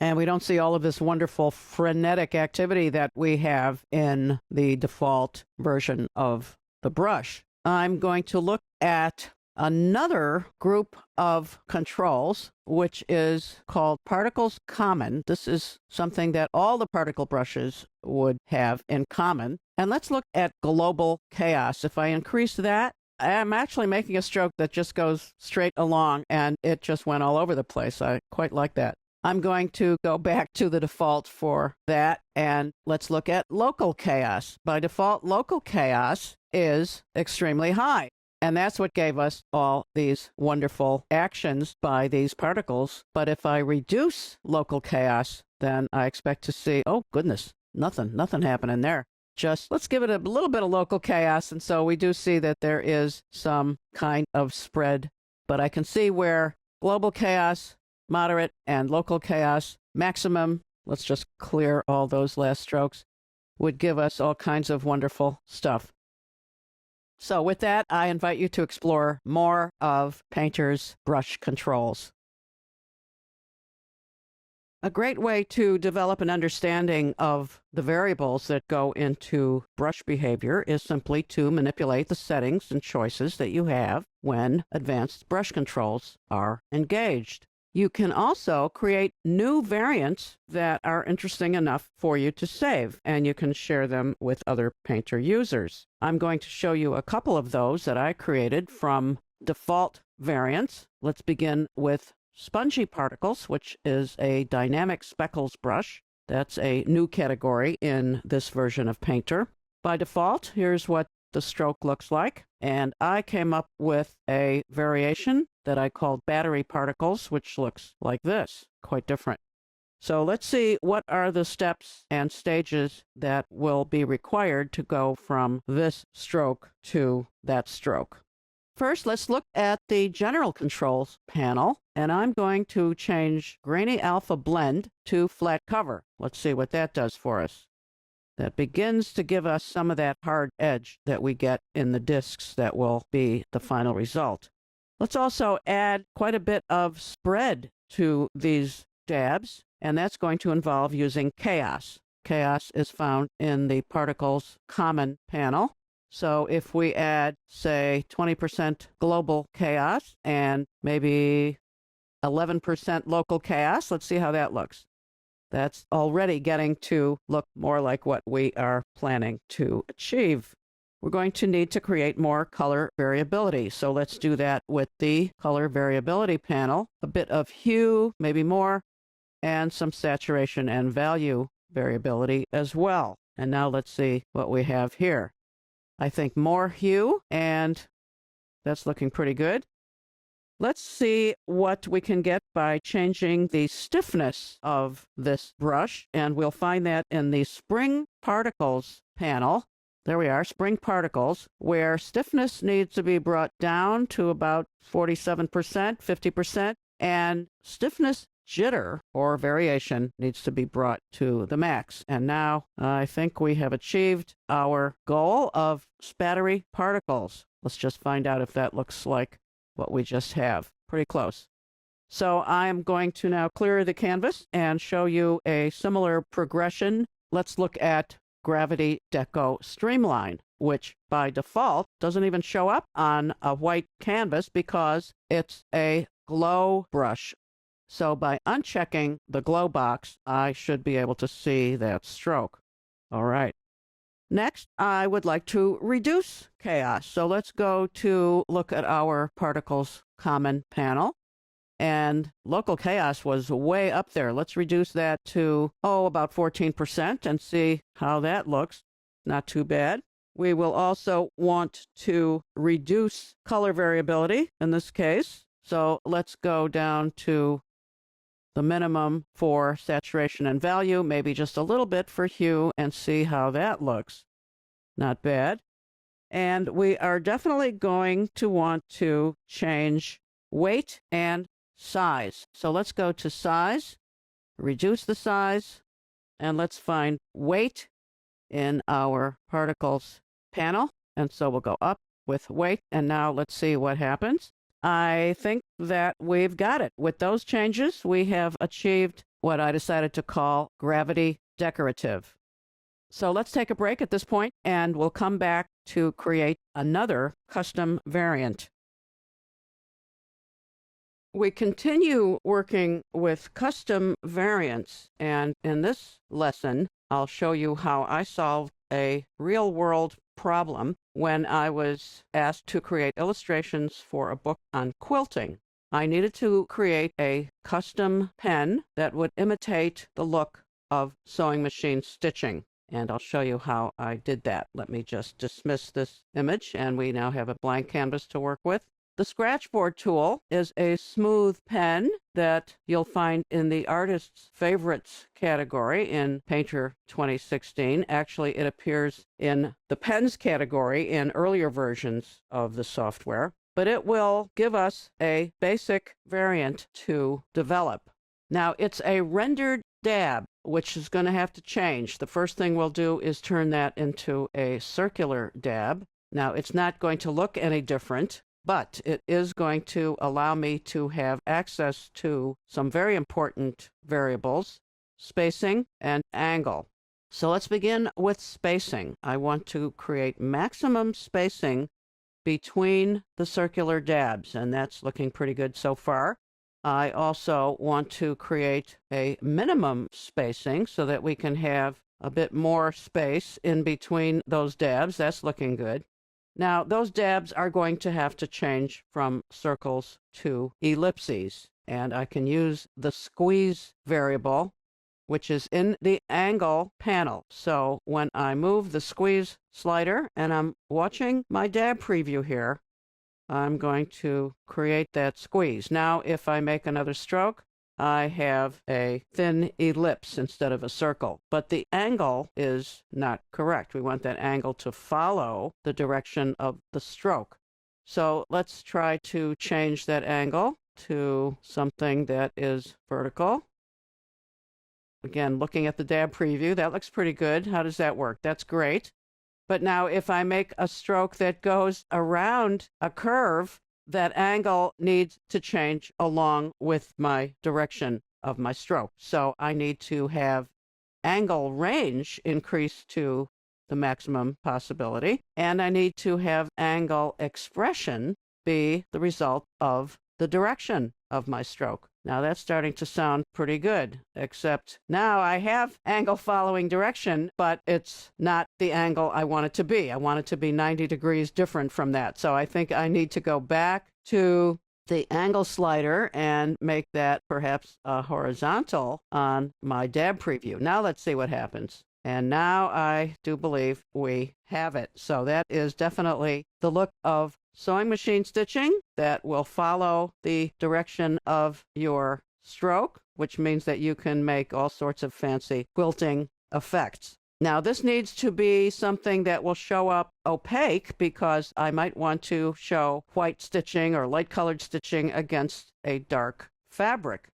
And we don't see all of this wonderful frenetic activity that we have in the default version of the brush. I'm going to look at another group of controls, which is called Particles Common. This is something that all the particle brushes would have in common. And let's look at Global Chaos. If I increase that, I'm actually making a stroke that just goes straight along, and it just went all over the place. I quite like that. I'm going to go back to the default for that, and let's look at Local Chaos. By default, Local Chaos is extremely high, and that's what gave us all these wonderful actions by these particles. But if I reduce Local Chaos, then I expect to see, oh goodness, nothing happening there. just let's give it a little bit of local chaos. And so we do see that there is some kind of spread, but I can see where global chaos, moderate, and local chaos, maximum, let's just clear all those last strokes, would give us all kinds of wonderful stuff. So with that, I invite you to explore more of Painter's brush controls. A great way to develop an understanding of the variables that go into brush behavior is simply to manipulate the settings and choices that you have when advanced brush controls are engaged. You can also create new variants that are interesting enough for you to save, and you can share them with other Painter users. I'm going to show you a couple of those that I created from default variants. Let's begin with Spongy Particles, which is a dynamic speckles brush. That's a new category in this version of Painter. By default, here's what the stroke looks like. And I came up with a variation that I called Battery Particles, which looks like this, quite different. So let's see what are the steps and stages that will be required to go from this stroke to that stroke. First, let's look at the General Controls panel, and I'm going to change Grainy Alpha Blend to Flat Cover. Let's see what that does for us. That begins to give us some of that hard edge that we get in the discs that will be the final result. Let's also add quite a bit of spread to these dabs, and that's going to involve using Chaos. Chaos is found in the Particles Common panel. So if we add, say, 20% global chaos and maybe 11% local chaos, let's see how that looks. That's already getting to look more like what we are planning to achieve. We're going to need to create more color variability. So let's do that with the color variability panel. A bit of hue, maybe more, and some saturation and value variability as well. And now let's see what we have here. I think more hue, and that's looking pretty good. Let's see what we can get by changing the stiffness of this brush, and we'll find that in the Spring Particles panel. There we are, Spring Particles, where stiffness needs to be brought down to about 47%, 50%, and stiffness jitter or variation needs to be brought to the max. And now I think we have achieved our goal of spattery particles. Let's just find out if that looks like what we just have. Pretty close. So I'm going to now clear the canvas and show you a similar progression. Let's look at Gravity Deco Streamline, which by default doesn't even show up on a white canvas because it's a glow brush. So by unchecking the glow box, I should be able to see that stroke. All right. Next, I would like to reduce chaos. So let's go to look at our Particles Common panel. And local chaos was way up there. Let's reduce that to, about 14% and see how that looks. Not too bad. We will also want to reduce color variability in this case. So let's go down to the minimum for saturation and value, maybe just a little bit for hue, and see how that looks. Not bad. And we are definitely going to want to change weight and size. So let's go to size, reduce the size, and let's find weight in our particles panel. And so we'll go up with weight, and now let's see what happens. I think that we've got it. With those changes, we have achieved what I decided to call gravity decorative. So let's take a break at this point, and we'll come back to create another custom variant. We continue working with custom variants, and in this lesson, I'll show you how I solved a real-world problem when I was asked to create illustrations for a book on quilting. I needed to create a custom pen that would imitate the look of sewing machine stitching, and I'll show you how I did that. Let me just dismiss this image, and we now have a blank canvas to work with. The scratchboard tool is a smooth pen that you'll find in the Artist's Favorites category in Painter 2016. Actually, it appears in the pens category in earlier versions of the software, but it will give us a basic variant to develop. Now, it's a rendered dab, which is going to have to change. The first thing we'll do is turn that into a circular dab. Now, it's not going to look any different, but it is going to allow me to have access to some very important variables, spacing and angle. So let's begin with spacing. I want to create maximum spacing between the circular dabs, and that's looking pretty good so far. I also want to create a minimum spacing so that we can have a bit more space in between those dabs. That's looking good. Now, those dabs are going to have to change from circles to ellipses, and I can use the squeeze variable, which is in the angle panel. So when I move the squeeze slider, and I'm watching my dab preview here, I'm going to create that squeeze. Now, if I make another stroke, I have a thin ellipse instead of a circle, but the angle is not correct. We want that angle to follow the direction of the stroke. So let's try to change that angle to something that is vertical. Again, looking at the dab preview, that looks pretty good. How does that work? That's great. But now if I make a stroke that goes around a curve, that angle needs to change along with my direction of my stroke. So I need to have angle range increase to the maximum possibility, and I need to have angle expression be the result of the direction of my stroke. Now that's starting to sound pretty good, except now I have angle following direction, but it's not the angle I want it to be. I want it to be 90 degrees different from that. So I think I need to go back to the angle slider and make that perhaps horizontal on my dab preview. Now let's see what happens. And now I do believe we have it. So that is definitely the look of sewing machine stitching that will follow the direction of your stroke, which means that you can make all sorts of fancy quilting effects. Now, this needs to be something that will show up opaque because I might want to show white stitching or light colored stitching against a dark fabric.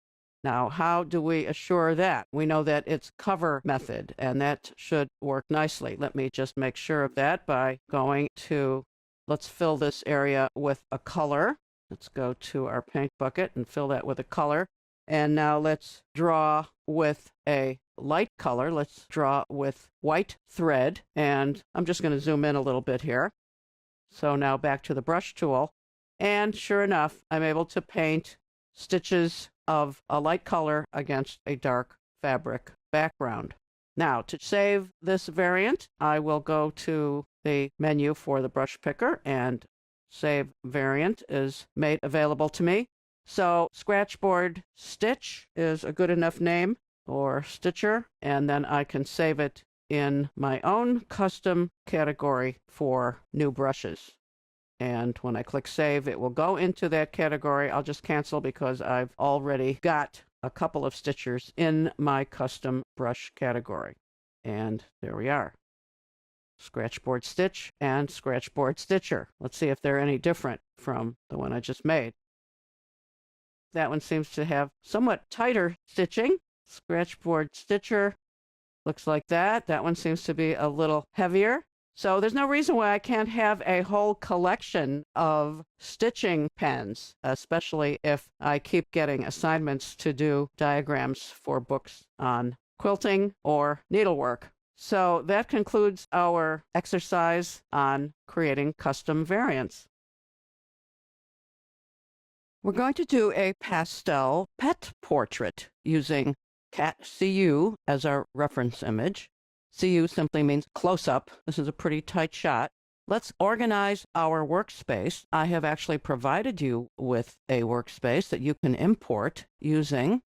Now, how do we assure that? We know that it's cover method, and that should work nicely. Let me just make sure of that by going to, let's fill this area with a color. Let's go to our paint bucket and fill that with a color. And now let's draw with a light color. Let's draw with white thread, and I'm just going to zoom in a little bit here. So now back to the brush tool, and sure enough, I'm able to paint stitches of a light color against a dark fabric background. Now, to save this variant, I will go to the menu for the brush picker, and Save Variant is made available to me. So Scratchboard Stitch is a good enough name, or Stitcher, and then I can save it in my own custom category for new brushes. And when I click Save, it will go into that category. I'll just cancel because I've already got a couple of stitchers in my custom brush category. And there we are. Scratchboard Stitch and Scratchboard Stitcher. Let's see if they're any different from the one I just made. That one seems to have somewhat tighter stitching. Scratchboard Stitcher looks like that. That one seems to be a little heavier. So there's no reason why I can't have a whole collection of stitching pens, especially if I keep getting assignments to do diagrams for books on quilting or needlework. So that concludes our exercise on creating custom variants. We're going to do a pastel pet portrait using Cat CU as our reference image. CU simply means close-up. This is a pretty tight shot. Let's organize our workspace. I have actually provided you with a workspace that you can import using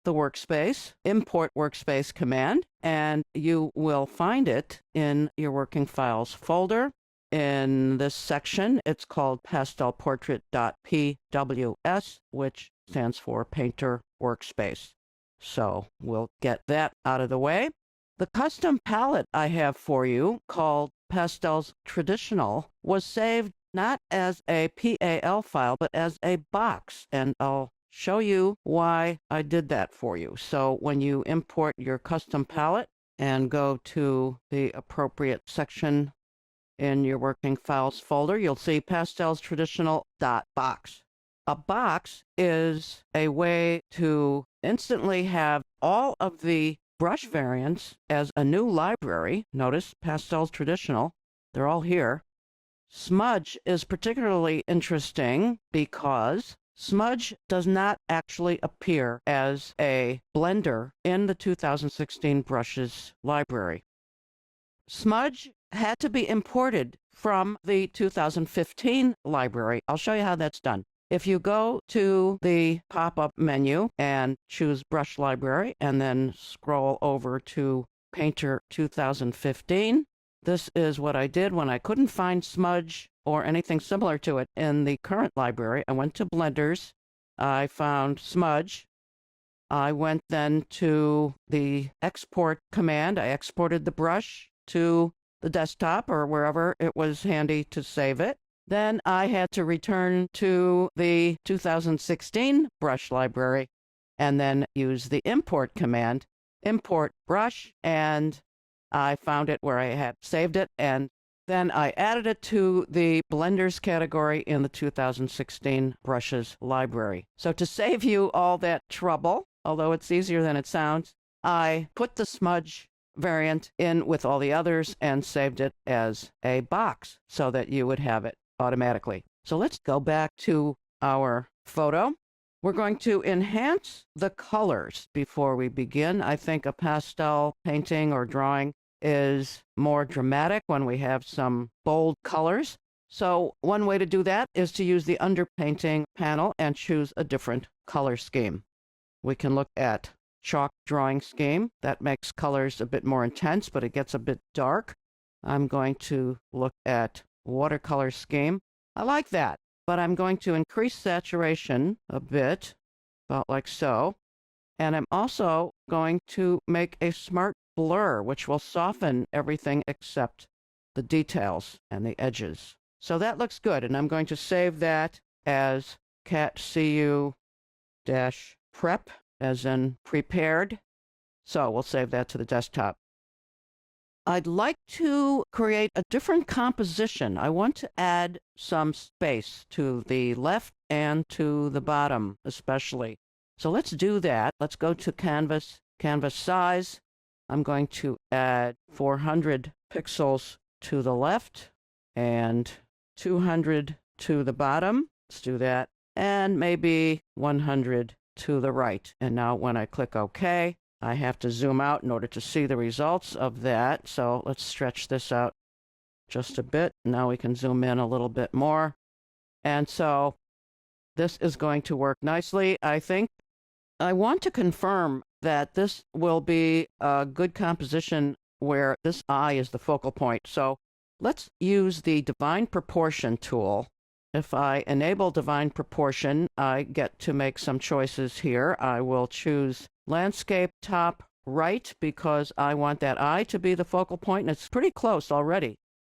the workspace, import workspace command, and you will find it in your working files folder in this section. It's called pastelportrait.pws, which stands for Painter Workspace. So we'll get that out of the way. The custom palette I have for you, called Pastels Traditional, was saved not as a PAL file, but as a box, and I'll show you why I did that for you. So when you import your custom palette and go to the appropriate section in your working files folder, you'll see Pastels Traditional.box. A box is a way to instantly have all of the brush variants as a new library. Notice Pastels Traditional, they're all here. Smudge is particularly interesting because Smudge does not actually appear as a blender in the 2016 brushes library. Smudge had to be imported from the 2015 library. I'll show you how that's done. If you go to the pop-up menu and choose Brush Library and then scroll over to Painter 2015, this is what I did when I couldn't find Smudge or anything similar to it in the current library. I went to Blenders, I found Smudge. I went then to the export command. I exported the brush to the desktop or wherever it was handy to save it. Then I had to return to the 2016 brush library and then use the import command, import brush, and I found it where I had saved it, and then I added it to the Blenders category in the 2016 brushes library. So to save you all that trouble, although it's easier than it sounds, I put the Smudge variant in with all the others and saved it as a box so that you would have it automatically. So let's go back to our photo. We're going to enhance the colors before we begin. I think a pastel painting or drawing is more dramatic when we have some bold colors. So one way to do that is to use the underpainting panel and choose a different color scheme. We can look at chalk drawing scheme. That makes colors a bit more intense, but it gets a bit dark. I'm going to look at watercolor scheme. I like that, but I'm going to increase saturation a bit, about like so. And I'm also going to make a smart blur, which will soften everything except the details and the edges. So that looks good, and I'm going to save that as catcu-prep, as in prepared. So we'll save that to the desktop. I'd like to create a different composition. I want to add some space to the left and to the bottom especially. So let's do that. Let's go to Canvas, Canvas size. I'm going to add 400 pixels to the left and 200 to the bottom. Let's do that. And maybe 100 to the right. And now when I click OK, I have to zoom out in order to see the results of that. So let's stretch this out just a bit. Now we can zoom in a little bit more. And so this is going to work nicely, I think. I want to confirm that this will be a good composition where this eye is the focal point. So let's use the Divine Proportion tool. If I enable Divine Proportion, I get to make some choices here. I will choose Landscape top right because I want that eye to be the focal point, and it's pretty close already.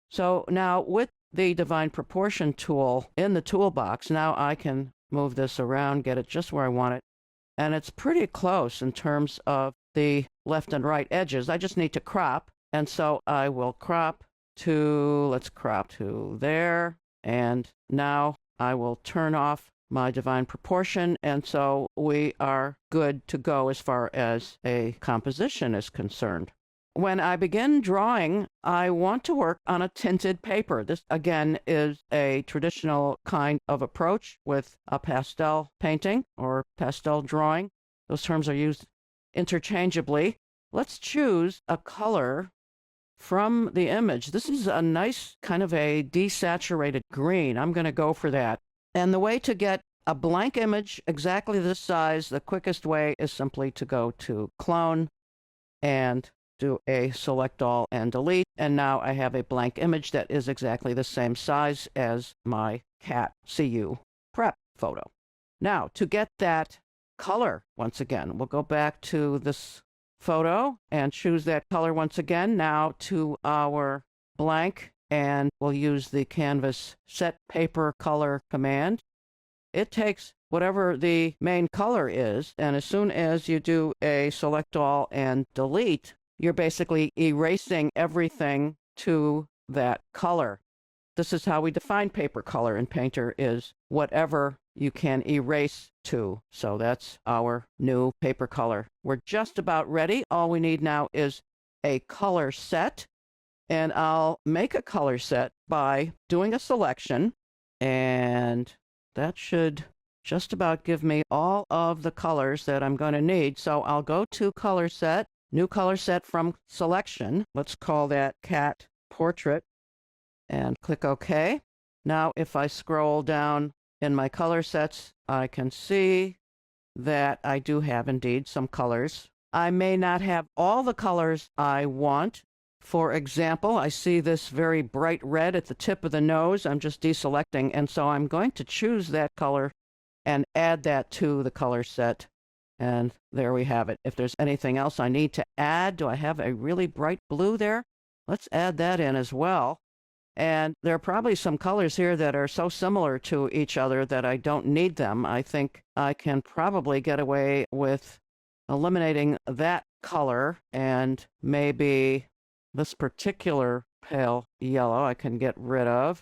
So now with the Divine Proportion tool in the toolbox, now I can move this around, get it just where I want it. And it's pretty close in terms of the left and right edges. I just need to crop, and so I will crop to, let's crop to there. And now I will turn off my Divine Proportion, and so we are good to go as far as a composition is concerned. When I begin drawing, I want to work on a tinted paper. This, again, is a traditional kind of approach with a pastel painting or pastel drawing. Those terms are used interchangeably. Let's choose a color from the image. This is a nice kind of a desaturated green. I'm going to go for that. And the way to get a blank image exactly this size, the quickest way is simply to go to Clone and do a select all and delete, and now I have a blank image that is exactly the same size as my cat CU prep photo. Now, to get that color once again, we'll go back to this photo and choose that color once again. Now to our blank, and we'll use the Canvas Set Paper Color command. It takes whatever the main color is, and as soon as you do a select all and delete, you're basically erasing everything to that color. This is how we define paper color in Painter, is whatever you can erase to. So that's our new paper color. We're just about ready. All we need now is a color set, and I'll make a color set by doing a selection, and that should just about give me all of the colors that I'm going to need. So I'll go to color set, new color set from selection. Let's call that cat portrait, and click OK. Now if I scroll down in my color sets, I can see that I do have indeed some colors. I may not have all the colors I want. For example, I see this very bright red at the tip of the nose. I'm just deselecting, and so I'm going to choose that color and add that to the color set. And there we have it. If there's anything else I need to add, do I have a really bright blue there? Let's add that in as well. And there are probably some colors here that are so similar to each other that I don't need them. I think I can probably get away with eliminating that color, and maybe this particular pale yellow I can get rid of.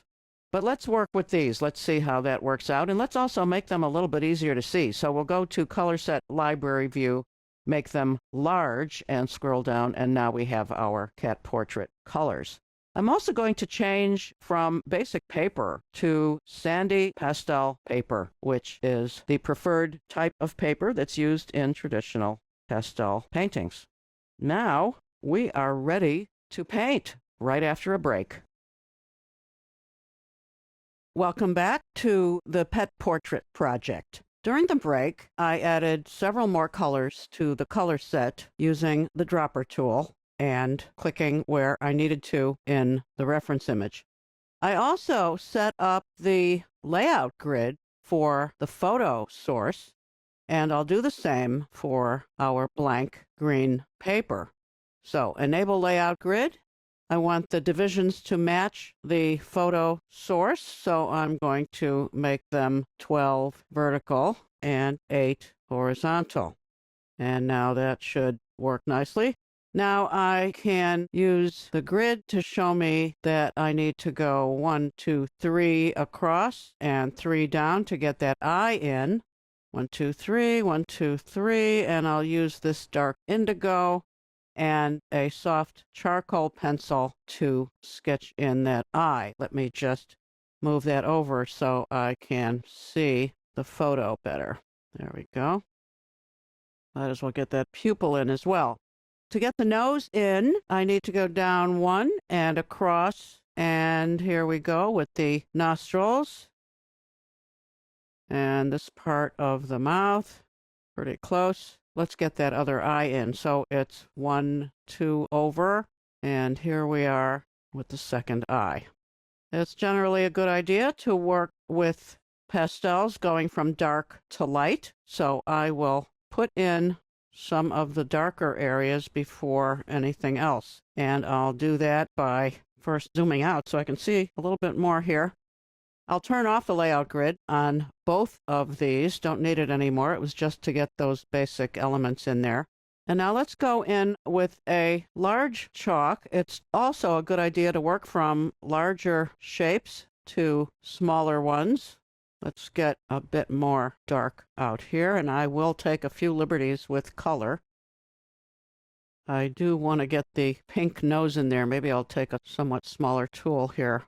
But let's work with these. Let's see how that works out. And let's also make them a little bit easier to see. So we'll go to Color Set Library View, make them large, and scroll down, and now we have our cat portrait colors. I'm also going to change from basic paper to sandy pastel paper, which is the preferred type of paper that's used in traditional pastel paintings. Now we are ready to paint right after a break. Welcome back to the Pet Portrait Project. During the break, I added several more colors to the color set using the dropper tool and clicking where I needed to in the reference image. I also set up the layout grid for the photo source, and I'll do the same for our blank green paper. So enable layout grid. I want the divisions to match the photo source, so I'm going to make them 12 vertical and 8 horizontal. And now that should work nicely. Now I can use the grid to show me that I need to go 1, 2, 3 across and 3 down to get that eye in. 1, 2, 3, 1, 2, 3, and I'll use this dark indigo and a soft charcoal pencil to sketch in that eye. Let me just move that over so I can see the photo better. There we go. Might as well get that pupil in as well. To get the nose in, I need to go down 1 and across, and here we go with the nostrils. And this part of the mouth, pretty close. Let's get that other eye in. So it's 1, 2 over, and here we are with the second eye. It's generally a good idea to work with pastels going from dark to light. So I will put in some of the darker areas before anything else. And I'll do that by first zooming out so I can see a little bit more here. I'll turn off the layout grid on both of these. Don't need it anymore. It was just to get those basic elements in there. And now let's go in with a large chalk. It's also a good idea to work from larger shapes to smaller ones. Let's get a bit more dark out here, and I will take a few liberties with color. I do want to get the pink nose in there. Maybe I'll take a somewhat smaller tool here.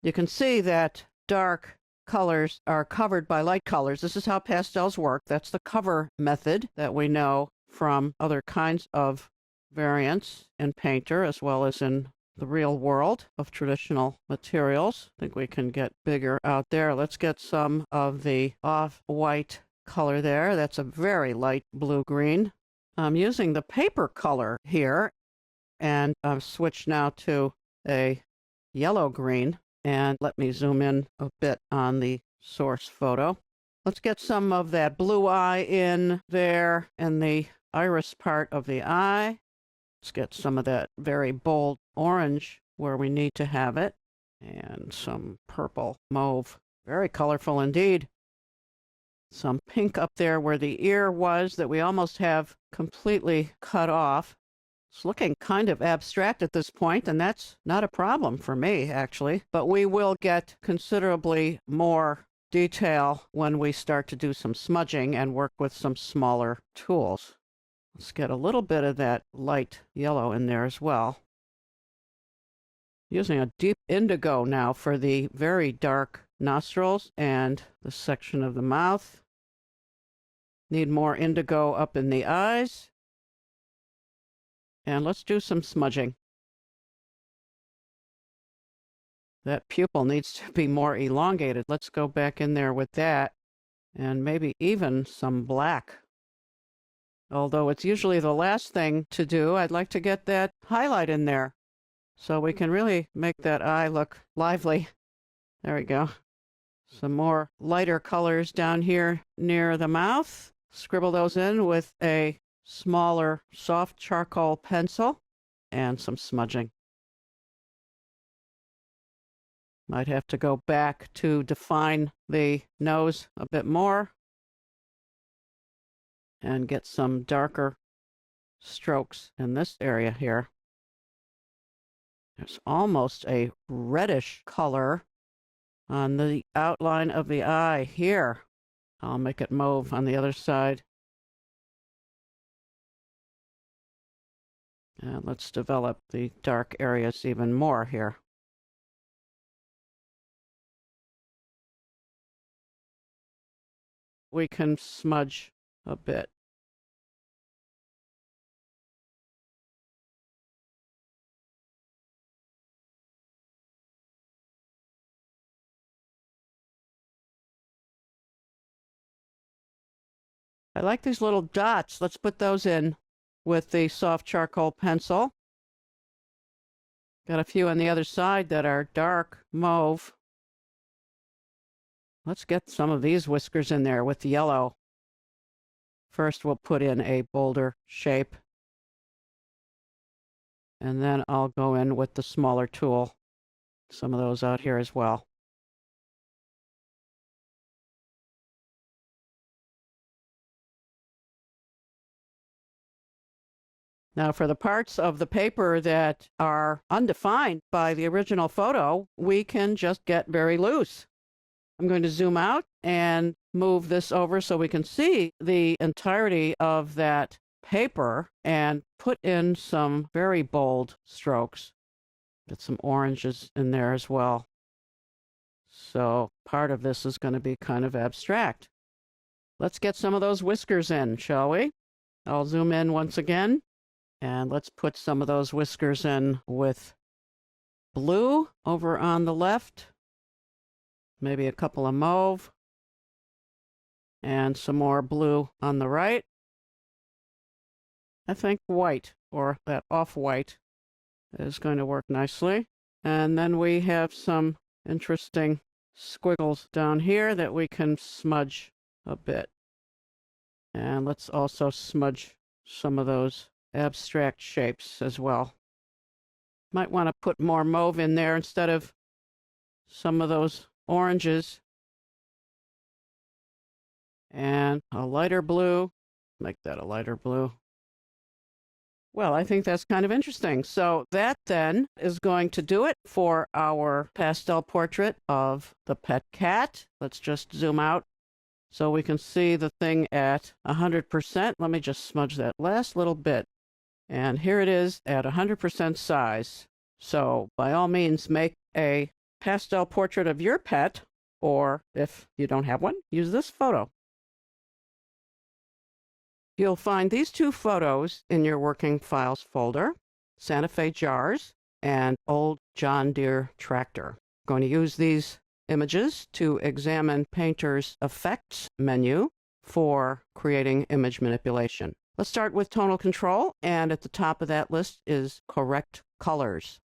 You can see that dark colors are covered by light colors. This is how pastels work. That's the cover method that we know from other kinds of variants in Painter, as well as in the real world of traditional materials. I think we can get bigger out there. Let's get some of the off-white color there. That's a very light blue-green. I'm using the paper color here. and I've switched now to a yellow-green. And let me zoom in a bit on the source photo. Let's get some of that blue eye in there in the iris part of the eye. Let's get some of that very bold orange where we need to have it. And some purple mauve. Very colorful indeed. Some pink up there where the ear was that we almost have completely cut off. It's looking kind of abstract at this point, and that's not a problem for me, actually. But we will get considerably more detail when we start to do some smudging and work with some smaller tools. Let's get a little bit of that light yellow in there as well. Using a deep indigo now for the very dark nostrils and the section of the mouth. Need more indigo up in the eyes. And let's do some smudging. That pupil needs to be more elongated. Let's go back in there with that. And maybe even some black. Although it's usually the last thing to do, I'd like to get that highlight in there so we can really make that eye look lively. There we go. Some more lighter colors down here near the mouth. Scribble those in with a smaller soft charcoal pencil and some smudging. Might have to go back to define the nose a bit more and get some darker strokes in this area here. There's almost a reddish color on the outline of the eye here. I'll make it mauve on the other side. And let's develop the dark areas even more here. We can smudge a bit. I like these little dots. Let's put those in with the soft charcoal pencil. Got a few on the other side that are dark mauve. Let's get some of these whiskers in there with the yellow. First, we'll put in a bolder shape. And then I'll go in with the smaller tool. Some of those out here as well. Now, for the parts of the paper that are undefined by the original photo, we can just get very loose. I'm going to zoom out and move this over so we can see the entirety of that paper and put in some very bold strokes. Get some oranges in there as well. So part of this is going to be kind of abstract. Let's get some of those whiskers in, shall we? I'll zoom in once again. And let's put some of those whiskers in with blue over on the left. Maybe a couple of mauve. And some more blue on the right. I think white, or that off-white, is going to work nicely. And then we have some interesting squiggles down here that we can smudge a bit. And let's also smudge some of those abstract shapes as well. Might want to put more mauve in there instead of some of those oranges. And a lighter blue. Make that a lighter blue. Well, I think that's kind of interesting. So that then is going to do it for our pastel portrait of the pet cat. Let's just zoom out so we can see the thing at 100%. Let me just smudge that last little bit. And here it is at 100% size. So by all means, make a pastel portrait of your pet, or if you don't have one, use this photo. You'll find these two photos in your working files folder, Santa Fe jars and old John Deere tractor. I'm going to use these images to examine Painter's Effects menu for creating image manipulation. Let's start with tonal control, and at the top of that list is correct colors.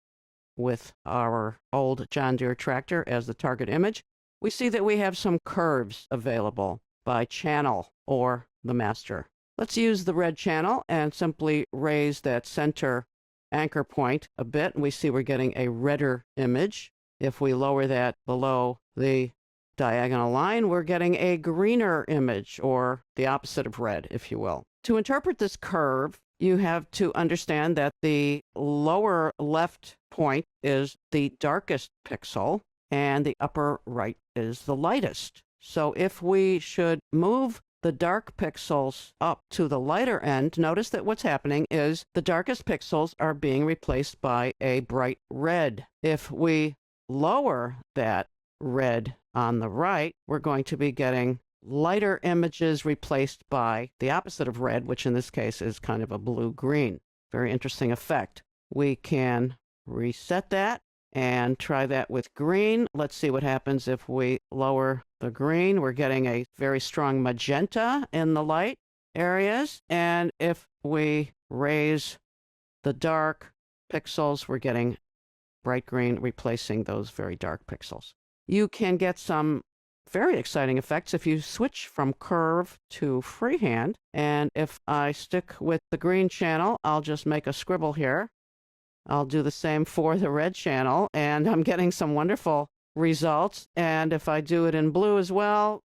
With our old John Deere tractor as the target image, we see that we have some curves available by channel or the master. Let's use the red channel and simply raise that center anchor point a bit, and we see we're getting a redder image. If we lower that below the diagonal line, we're getting a greener image, or the opposite of red, if you will. To interpret this curve, you have to understand that the lower left point is the darkest pixel and the upper right is the lightest. So if we should move the dark pixels up to the lighter end, notice that what's happening is the darkest pixels are being replaced by a bright red. If we lower that red on the right, we're going to be getting lighter images replaced by the opposite of red, which in this case is kind of a blue-green. Very interesting effect. We can reset that and try that with green. Let's see what happens if we lower the green. We're getting a very strong magenta in the light areas. And if we raise the dark pixels, we're getting bright green replacing those very dark pixels. You can get some very exciting effects if you switch from curve to freehand. And if I stick with the green channel, I'll just make a scribble here. I'll do the same for the red channel, and I'm getting some wonderful results. And if I do it in blue as well,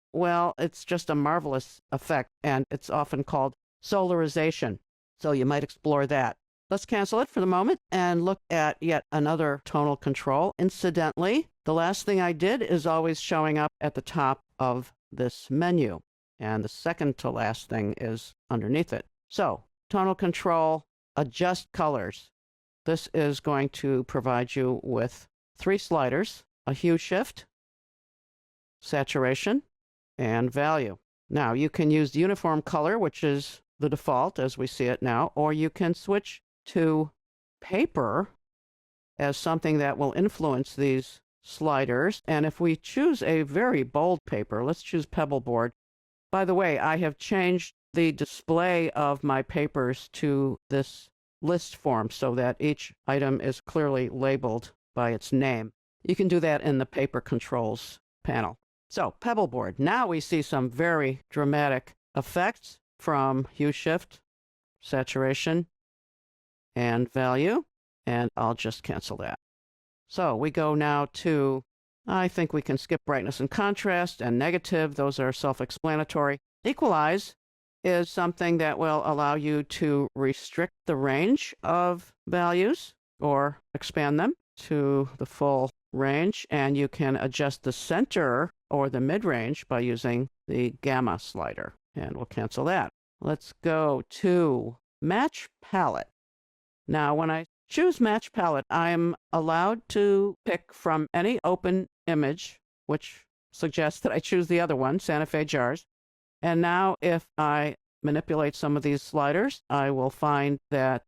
it's just a marvelous effect, and it's often called solarization. So you might explore that. Let's cancel it for the moment and look at yet another tonal control. Incidentally, the last thing I did is always showing up at the top of this menu, and the second to last thing is underneath it. So, tonal control, adjust colors. This is going to provide you with 3 sliders, a hue shift, saturation, and value. Now, you can use the uniform color, which is the default as we see it now, or you can switch to paper as something that will influence these sliders. And if we choose a very bold paper, let's choose Pebbleboard. By the way, I have changed the display of my papers to this list form so that each item is clearly labeled by its name. You can do that in the paper controls panel. So, Pebbleboard. Now we see some very dramatic effects from hue shift, saturation, and value, and I'll just cancel that. So we go now to, I think we can skip brightness and contrast and negative. Those are self-explanatory. Equalize is something that will allow you to restrict the range of values or expand them to the full range, and you can adjust the center or the mid-range by using the gamma slider, and we'll cancel that. Let's go to Match Palette. Now, when I choose Match Palette, I'm allowed to pick from any open image, which suggests that I choose the other one, Santa Fe jars. And now, if I manipulate some of these sliders, I will find that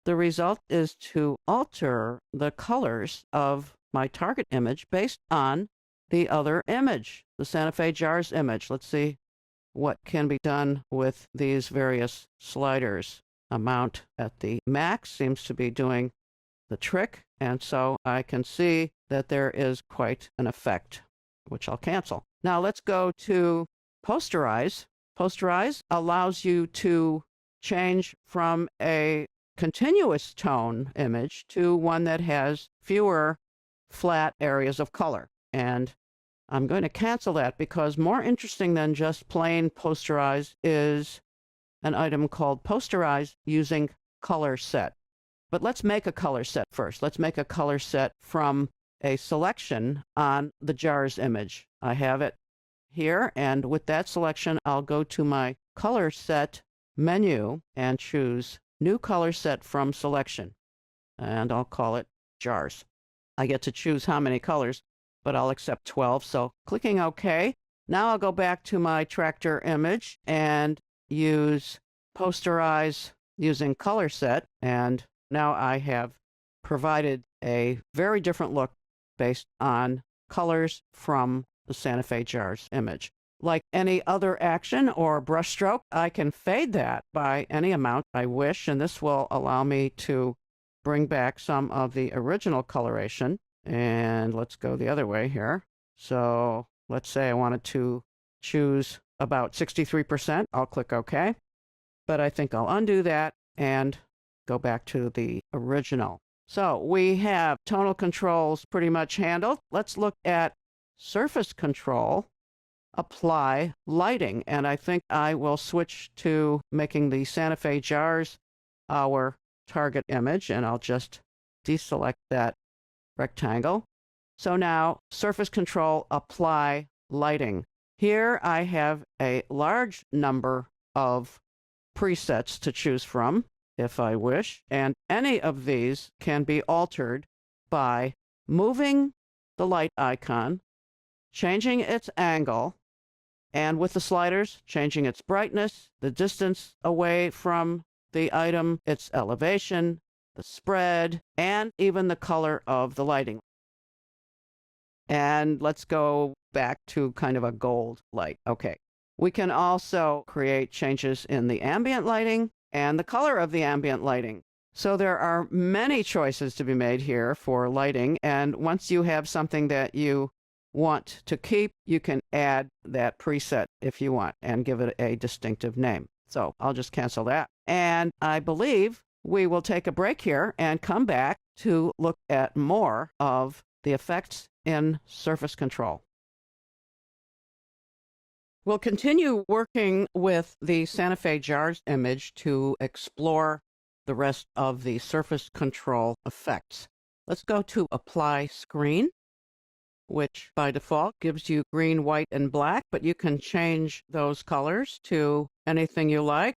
the result is to alter the colors of my target image based on the other image, the Santa Fe jars image. Let's see what can be done with these various sliders. Amount at the max seems to be doing the trick, and so I can see that there is quite an effect, which I'll cancel. Now let's go to Posterize. Posterize allows you to change from a continuous tone image to one that has fewer flat areas of color. And I'm going to cancel that because more interesting than just plain Posterize is an item called Posterize using color set. But let's make a color set first. Let's make a color set from a selection on the jars image. I have it here, and with that selection, I'll go to my color set menu and choose New Color Set from Selection, and I'll call it Jars. I get to choose how many colors, but I'll accept 12, so clicking OK. Now I'll go back to my tractor image and use Posterize using color set, and now I have provided a very different look based on colors from the Santa Fe jars image. Like any other action or brushstroke, I can fade that by any amount I wish, and this will allow me to bring back some of the original coloration. And let's go the other way here. So let's say I wanted to choose about 63%. I'll click OK. But I think I'll undo that and go back to the original. So we have tonal controls pretty much handled. Let's look at surface control, apply lighting. And I think I will switch to making the Santa Fe jars our target image, and I'll just deselect that rectangle. So now surface control, apply lighting. Here I have a large number of presets to choose from if I wish, and any of these can be altered by moving the light icon, changing its angle, and with the sliders, changing its brightness, the distance away from the item, its elevation, the spread, and even the color of the lighting. And let's go back to kind of a gold light. Okay. We can also create changes in the ambient lighting and the color of the ambient lighting. So there are many choices to be made here for lighting. And once you have something that you want to keep, you can add that preset if you want and give it a distinctive name. So I'll just cancel that. And I believe we will take a break here and come back to look at more of the effects in surface control. We'll continue working with the Santa Fe jars image to explore the rest of the surface control effects. Let's go to Apply Screen, which by default gives you green, white, and black, but you can change those colors to anything you like.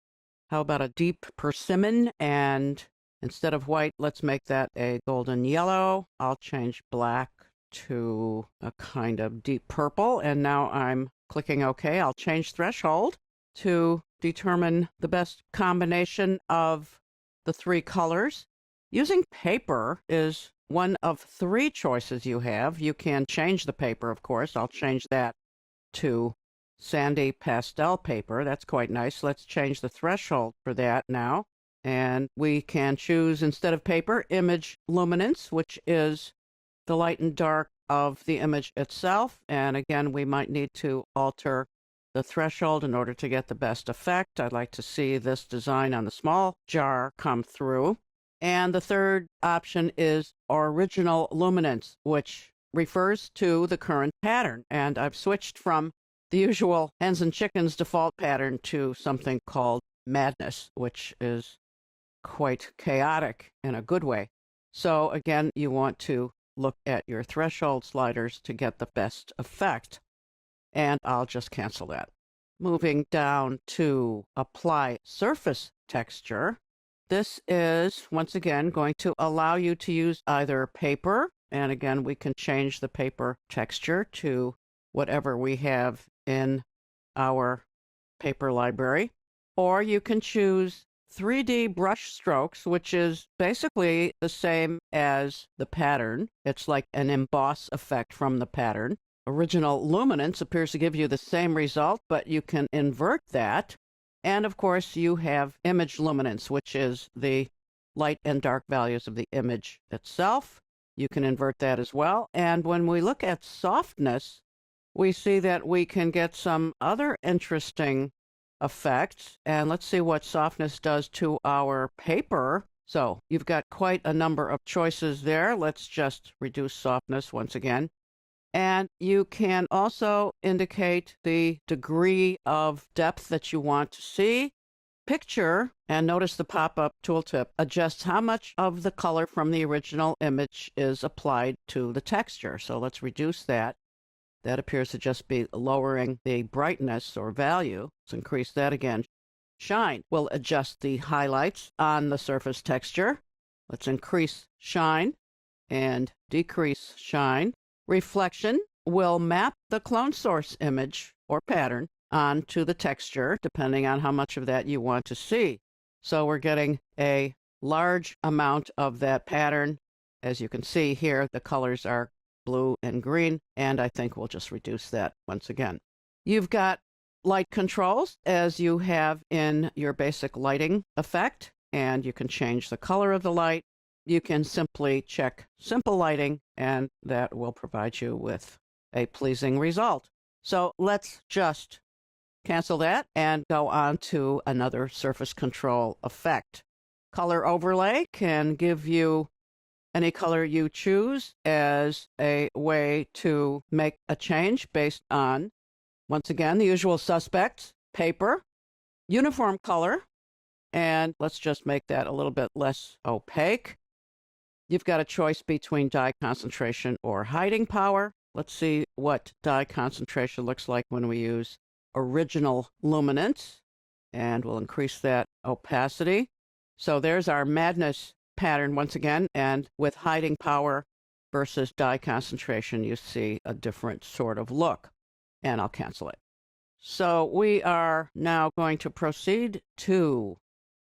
How about a deep persimmon? And instead of white, let's make that a golden yellow. I'll change black to a kind of deep purple, and now I'm clicking OK. I'll change threshold to determine the best combination of the three colors. Using paper is one of three choices you have. You can change the paper, of course. I'll change that to sandy pastel paper. That's quite nice. Let's change the threshold for that now. And we can choose, instead of paper, image luminance, which is the light and dark of the image itself. And again, we might need to alter the threshold in order to get the best effect. I'd like to see this design on the small jar come through. And the third option is original luminance, which refers to the current pattern. And I've switched from the usual hens and chickens default pattern to something called madness, which is quite chaotic in a good way. So again, you want to look at your threshold sliders to get the best effect. And I'll just cancel that. Moving down to Apply Surface Texture. This is, once again, going to allow you to use either paper, and again, we can change the paper texture to whatever we have in our paper library, or you can choose 3D brush strokes, which is basically the same as the pattern. It's like an emboss effect from the pattern. Original luminance appears to give you the same result, but you can invert that. And of course, you have image luminance, which is the light and dark values of the image itself. You can invert that as well. And when we look at softness, we see that we can get some other interesting effects. And let's see what softness does to our paper. So you've got quite a number of choices there. Let's just reduce softness once again. And you can also indicate the degree of depth that you want to see. Picture, and notice the pop-up tooltip, adjusts how much of the color from the original image is applied to the texture. So let's reduce that. That appears to just be lowering the brightness or value. Let's increase that again. Shine will adjust the highlights on the surface texture. Let's increase shine and decrease shine. Reflection will map the clone source image or pattern onto the texture, depending on how much of that you want to see. So we're getting a large amount of that pattern. As you can see here, the colors are blue and green, and I think we'll just reduce that once again. You've got light controls as you have in your basic lighting effect, and you can change the color of the light. You can simply check simple lighting, and that will provide you with a pleasing result. So let's just cancel that and go on to another surface control effect. Color overlay can give you any color you choose as a way to make a change based on, once again, the usual suspects: paper, uniform color, and let's just make that a little bit less opaque. You've got a choice between dye concentration or hiding power. Let's see what dye concentration looks like when we use original luminance, and we'll increase that opacity. So there's our madness pattern once again, and with hiding power versus dye concentration, you see a different sort of look, and I'll cancel it. So we are now going to proceed to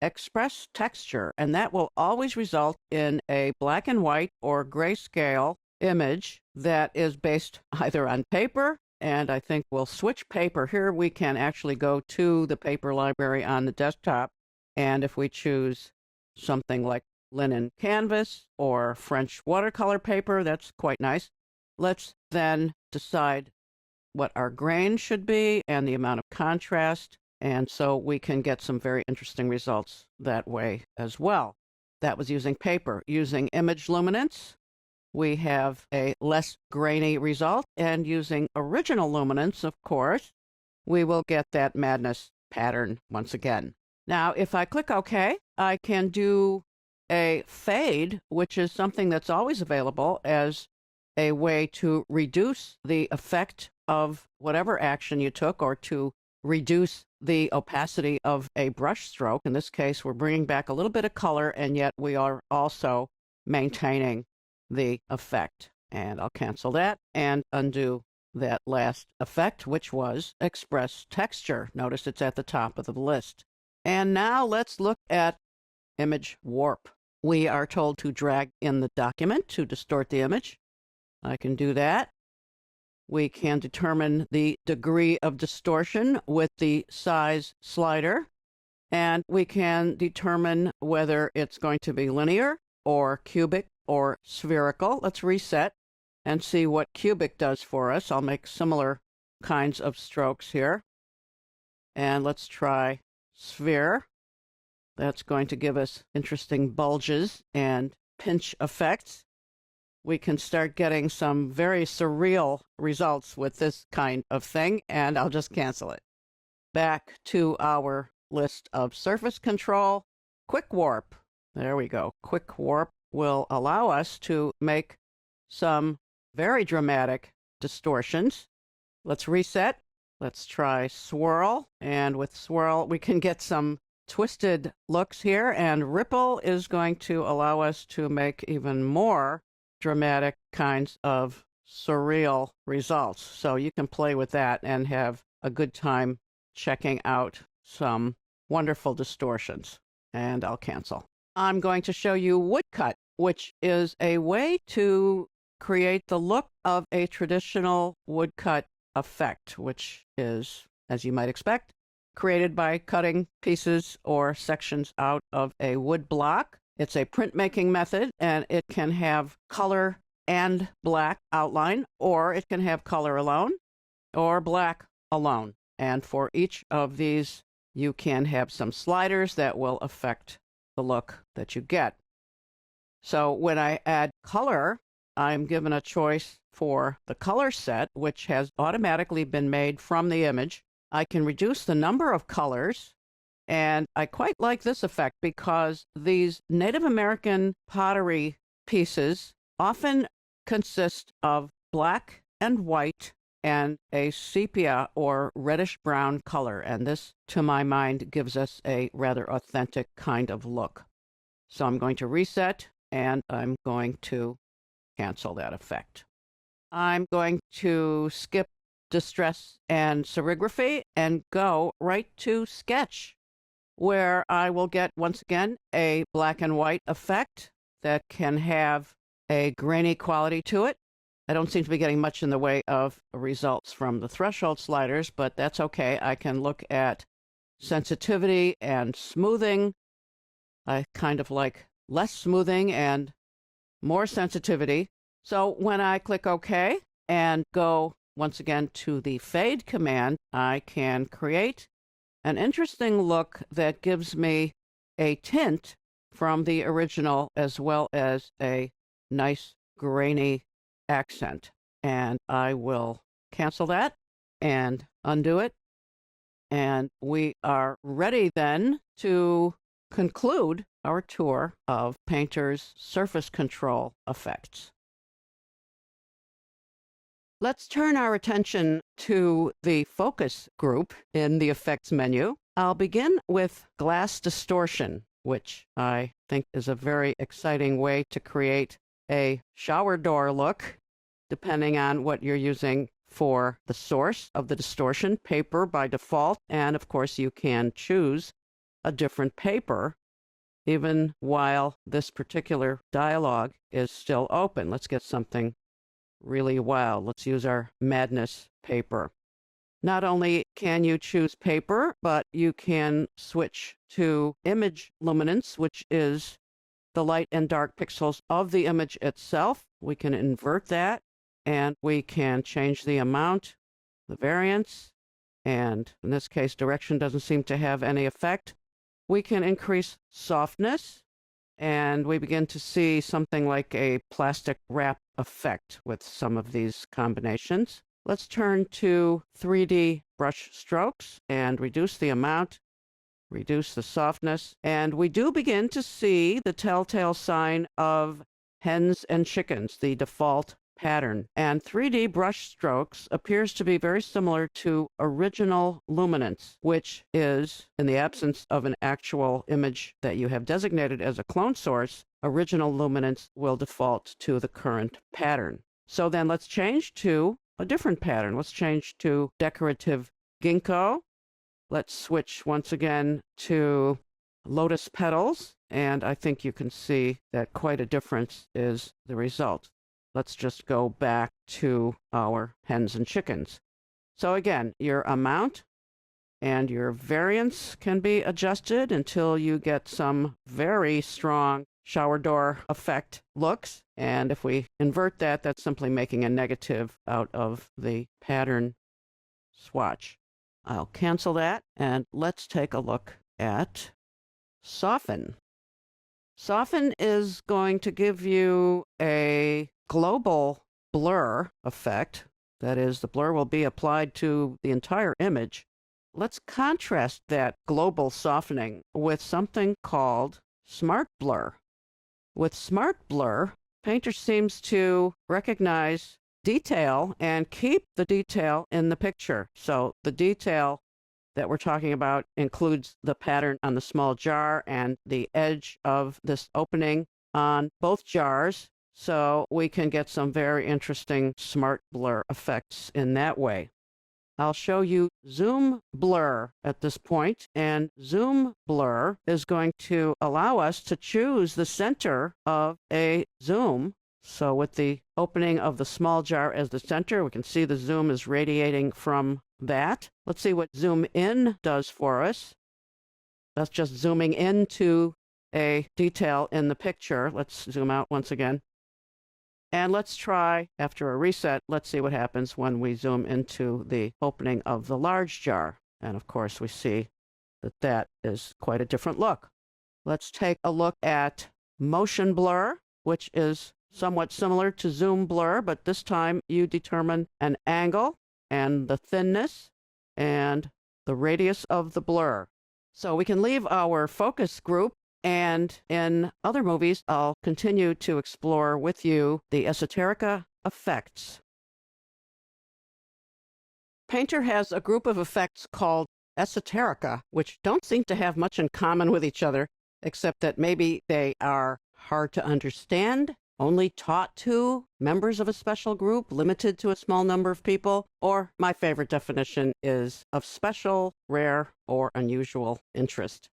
express texture, and that will always result in a black and white or grayscale image that is based either on paper, and I think we'll switch paper. Here we can actually go to the paper library on the desktop, and if we choose something like linen canvas or French watercolor paper, that's quite nice. Let's then decide what our grain should be and the amount of contrast, and so we can get some very interesting results that way as well. That was using paper. Using image luminance, we have a less grainy result, and using original luminance, of course, we will get that madness pattern once again. Now, if I click OK, I can do a fade, which is something that's always available as a way to reduce the effect of whatever action you took, or to reduce the opacity of a brush stroke. In this case, we're bringing back a little bit of color, and yet we are also maintaining the effect. And I'll cancel that and undo that last effect, which was express texture. Notice it's at the top of the list. And now let's look at image warp. We are told to drag in the document to distort the image. I can do that. We can determine the degree of distortion with the size slider, and we can determine whether it's going to be linear or cubic or spherical. Let's reset and see what cubic does for us. I'll make similar kinds of strokes here. And let's try sphere. That's going to give us interesting bulges and pinch effects. We can start getting some very surreal results with this kind of thing, and I'll just cancel it. Back to our list of surface control. Quick warp. There we go. Quick warp will allow us to make some very dramatic distortions. Let's reset. Let's try swirl, and with swirl we can get some twisted looks here, and ripple is going to allow us to make even more dramatic kinds of surreal results. So you can play with that and have a good time checking out some wonderful distortions. And I'll cancel. I'm going to show you woodcut, which is a way to create the look of a traditional woodcut effect, which is, as you might expect, created by cutting pieces or sections out of a wood block. It's a printmaking method, and it can have color and black outline, or it can have color alone or black alone. And for each of these, you can have some sliders that will affect the look that you get. So when I add color, I'm given a choice for the color set, which has automatically been made from the image. I can reduce the number of colors, and I quite like this effect because these Native American pottery pieces often consist of black and white and a sepia or reddish brown color, and this, to my mind, gives us a rather authentic kind of look. So I'm going to reset, and I'm going to cancel that effect. I'm going to skip distress and serigraphy and go right to sketch, where I will get, once again, a black and white effect that can have a grainy quality to it, I don't seem to be getting much in the way of results from the threshold sliders, but that's okay. I can look at sensitivity and smoothing. I kind of like less smoothing and more sensitivity. So when I click OK and go once again to the fade command, I can create an interesting look that gives me a tint from the original as well as a nice grainy accent. And I will cancel that and undo it. And we are ready then to conclude our tour of Painter's surface control effects. Let's turn our attention to the focus group in the effects menu. I'll begin with glass distortion, which I think is a very exciting way to create a shower door look, depending on what you're using for the source of the distortion, paper by default, and of course you can choose a different paper even while this particular dialog is still open. Let's get something really wild. Let's use our Madness paper. Not only can you choose paper, but you can switch to image luminance, which is the light and dark pixels of the image itself. We can invert that, and we can change the amount, the variance, and in this case, direction doesn't seem to have any effect. We can increase softness, and we begin to see something like a plastic wrap effect with some of these combinations. Let's turn to 3D brush strokes and reduce the amount, reduce the softness, and we do begin to see the telltale sign of hens and chickens, the default pattern. And 3D brush strokes appears to be very similar to original luminance, which is, in the absence of an actual image that you have designated as a clone source, original luminance will default to the current pattern. So then let's change to a different pattern. Let's change to decorative ginkgo. Let's switch once again to lotus petals, and I think you can see that quite a difference is the result. Let's just go back to our hens and chickens. So again, your amount and your variance can be adjusted until you get some very strong shower door effect looks. And if we invert that, that's simply making a negative out of the pattern swatch. I'll cancel that, and let's take a look at soften. Soften is going to give you a global blur effect. That is, the blur will be applied to the entire image. Let's contrast that global softening with something called Smart Blur. With Smart Blur, Painter seems to recognize detail and keep the detail in the picture. So the detail that we're talking about includes the pattern on the small jar and the edge of this opening on both jars. So we can get some very interesting smart blur effects in that way. I'll show you zoom blur at this point, and zoom blur is going to allow us to choose the center of a zoom. So with the opening of the small jar as the center, we can see the zoom is radiating from that. Let's see what zoom in does for us. That's just zooming into a detail in the picture. Let's zoom out once again. And let's try, after a reset, let's see what happens when we zoom into the opening of the large jar. And of course, we see that that is quite a different look. Let's take a look at motion blur, which is somewhat similar to zoom blur, but this time you determine an angle and the thinness and the radius of the blur. So we can leave our focus group, and in other movies, I'll continue to explore with you the esoterica effects. Painter has a group of effects called esoterica, which don't seem to have much in common with each other, except that maybe they are hard to understand, only taught to members of a special group, limited to a small number of people, or my favorite definition is of special, rare, or unusual interest.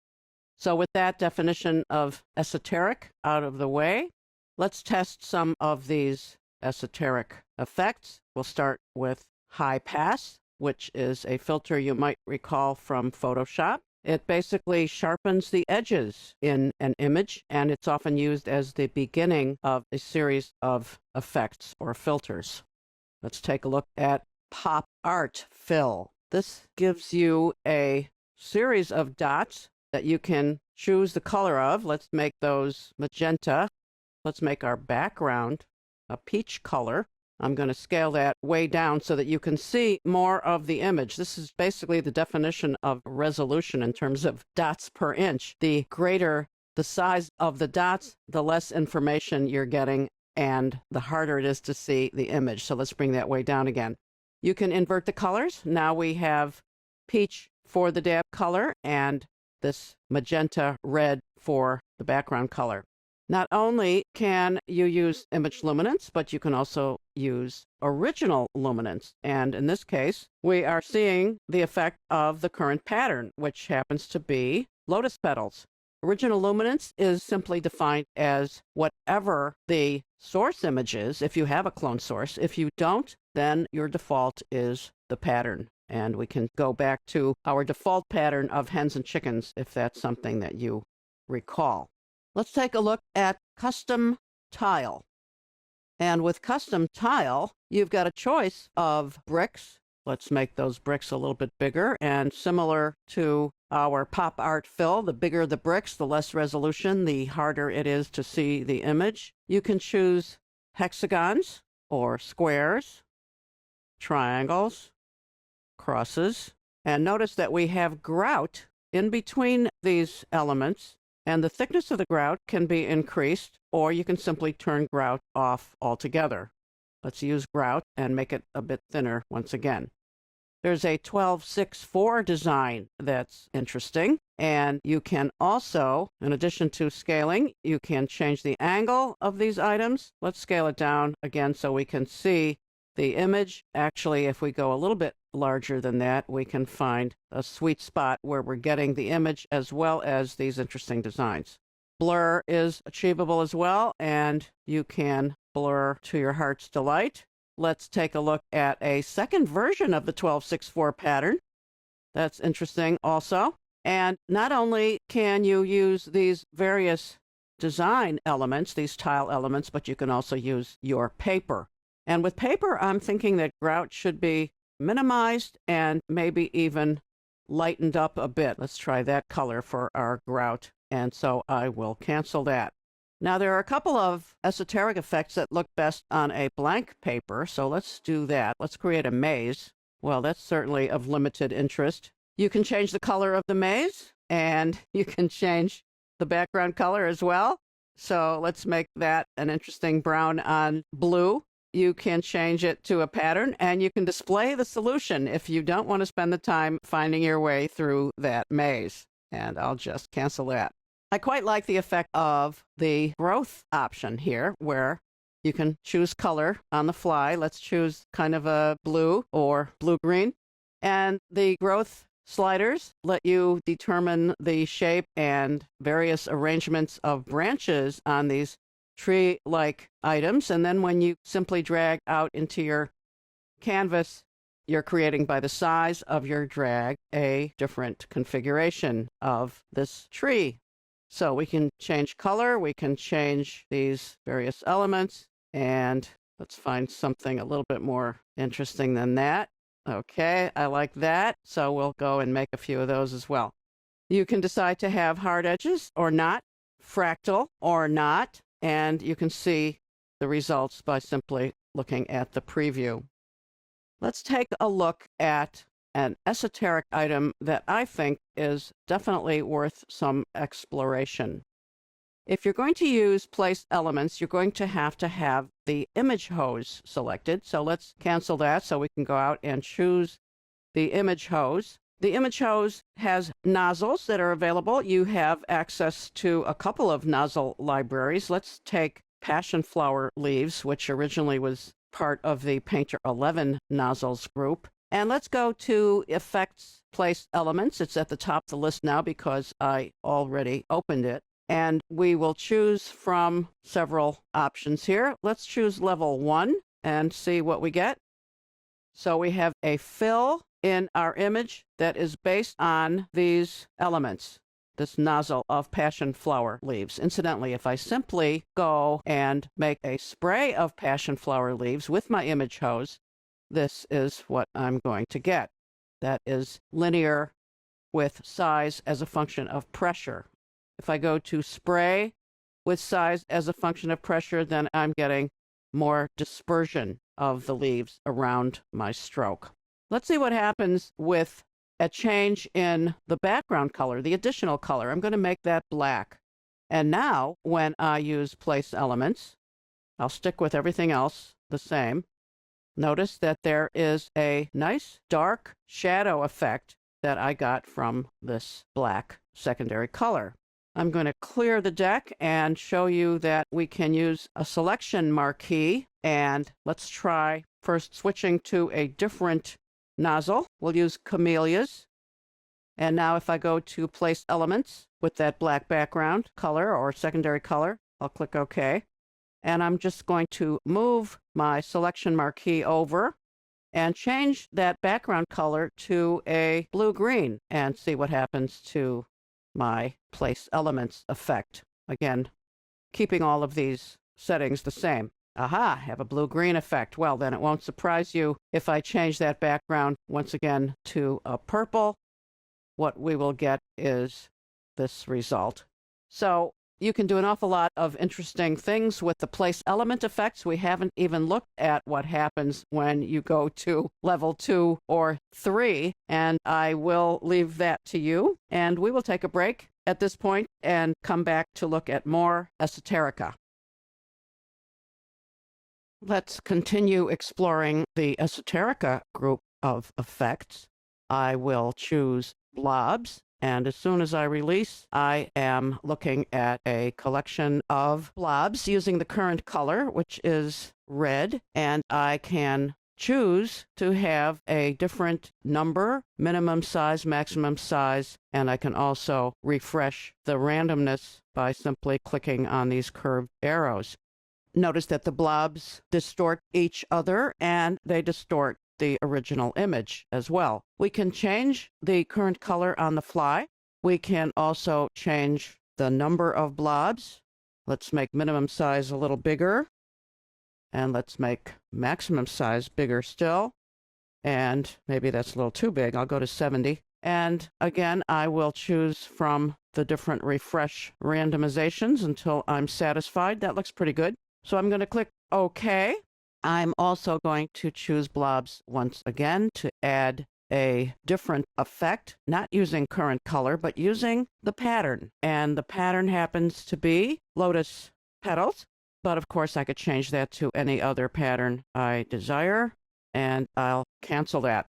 So with that definition of esoteric out of the way, let's test some of these esoteric effects. We'll start with high pass, which is a filter you might recall from Photoshop. It basically sharpens the edges in an image, and it's often used as the beginning of a series of effects or filters. Let's take a look at Pop Art Fill. This gives you a series of dots that you can choose the color of. Let's make those magenta. Let's make our background a peach color. I'm going to scale that way down so that you can see more of the image. This is basically the definition of resolution in terms of dots per inch. The greater the size of the dots, the less information you're getting, and the harder it is to see the image. So let's bring that way down again. You can invert the colors. Now we have peach for the dab color and this magenta red for the background color. Not only can you use image luminance, but you can also use original luminance. And in this case, we are seeing the effect of the current pattern, which happens to be lotus petals. Original luminance is simply defined as whatever the source image is, if you have a clone source. If you don't, then your default is the pattern. And we can go back to our default pattern of hens and chickens if that's something that you recall. Let's take a look at custom tile. And with custom tile, you've got a choice of bricks. Let's make those bricks a little bit bigger, and similar to our pop art fill, the bigger the bricks, the less resolution, the harder it is to see the image. You can choose hexagons or squares, triangles, crosses, and notice that we have grout in between these elements, and the thickness of the grout can be increased, or you can simply turn grout off altogether. Let's use grout and make it a bit thinner once again. There's a 12-6-4 design that's interesting, and you can also, in addition to scaling, you can change the angle of these items. Let's scale it down again so we can see the image. Actually, if we go a little bit larger than that, we can find a sweet spot where we're getting the image as well as these interesting designs. Blur is achievable as well, and you can blur to your heart's delight. Let's take a look at a second version of the 12-6-4 pattern. That's interesting also. And not only can you use these various design elements, these tile elements, but you can also use your paper. And with paper, I'm thinking that grout should be minimized and maybe even lightened up a bit. Let's try that color for our grout. And so I will cancel that. Now, there are a couple of esoteric effects that look best on a blank paper, so let's do that. Let's create a maze. Well, that's certainly of limited interest. You can change the color of the maze, and you can change the background color as well. So let's make that an interesting brown on blue. You can change it to a pattern, and you can display the solution if you don't want to spend the time finding your way through that maze. And I'll just cancel that. I quite like the effect of the growth option here, where you can choose color on the fly. Let's choose kind of a blue or blue-green. And the growth sliders let you determine the shape and various arrangements of branches on these tree-like items. And then when you simply drag out into your canvas, you're creating by the size of your drag a different configuration of this tree. So we can change color, we can change these various elements, and let's find something a little bit more interesting than that. Okay, I like that. So we'll go and make a few of those as well. You can decide to have hard edges or not, fractal or not, and you can see the results by simply looking at the preview. Let's take a look at an esoteric item that I think is definitely worth some exploration. If you're going to use place elements, you're going to have the image hose selected. So let's cancel that so we can go out and choose the image hose. The image hose has nozzles that are available. You have access to a couple of nozzle libraries. Let's take passion flower leaves, which originally was part of the Painter 11 nozzles group. And let's go to Effects, Place Elements. It's at the top of the list now because I already opened it. And we will choose from several options here. Let's choose Level 1. and see what we get. So we have a fill in our image that is based on these elements, this nozzle of passion flower leaves. Incidentally, if I simply go and make a spray of passion flower leaves with my image hose, this is what I'm going to get. That is linear with size as a function of pressure. If I go to spray with size as a function of pressure, then I'm getting more dispersion of the leaves around my stroke. Let's see what happens with a change in the background color, the additional color. I'm going to make that black. And now, when I use place elements, I'll stick with everything else the same. Notice that there is a nice dark shadow effect that I got from this black secondary color. I'm going to clear the deck and show you that we can use a selection marquee. And let's try first switching to a different nozzle. We'll use camellias. And now if I go to place elements with that black background color or secondary color, I'll click OK. And I'm just going to move my selection marquee over and change that background color to a blue-green and see what happens to my place elements effect. Again, keeping all of these settings the same. Aha, have a blue-green effect. Well, then it won't surprise you if I change that background once again to a purple. What we will get is this result. So you can do an awful lot of interesting things with the place element effects. We haven't even looked at what happens when you go to level 2 or 3, and I will leave that to you. And we will take a break at this point and come back to look at more esoterica. Let's continue exploring the esoterica group of effects. I will choose blobs. And as soon as I release, I am looking at a collection of blobs using the current color, which is red, and I can choose to have a different number, minimum size, maximum size, and I can also refresh the randomness by simply clicking on these curved arrows. Notice that the blobs distort each other and they distort the original image as well. We can change the current color on the fly. We can also change the number of blobs. Let's make minimum size a little bigger. And let's make maximum size bigger still. And maybe that's a little too big. I'll go to 70. And again, I will choose from the different refresh randomizations until I'm satisfied. That looks pretty good. So I'm going to click OK. I'm also going to choose blobs once again to add a different effect, not using current color, but using the pattern. And the pattern happens to be lotus petals. But of course, I could change that to any other pattern I desire, and I'll cancel that.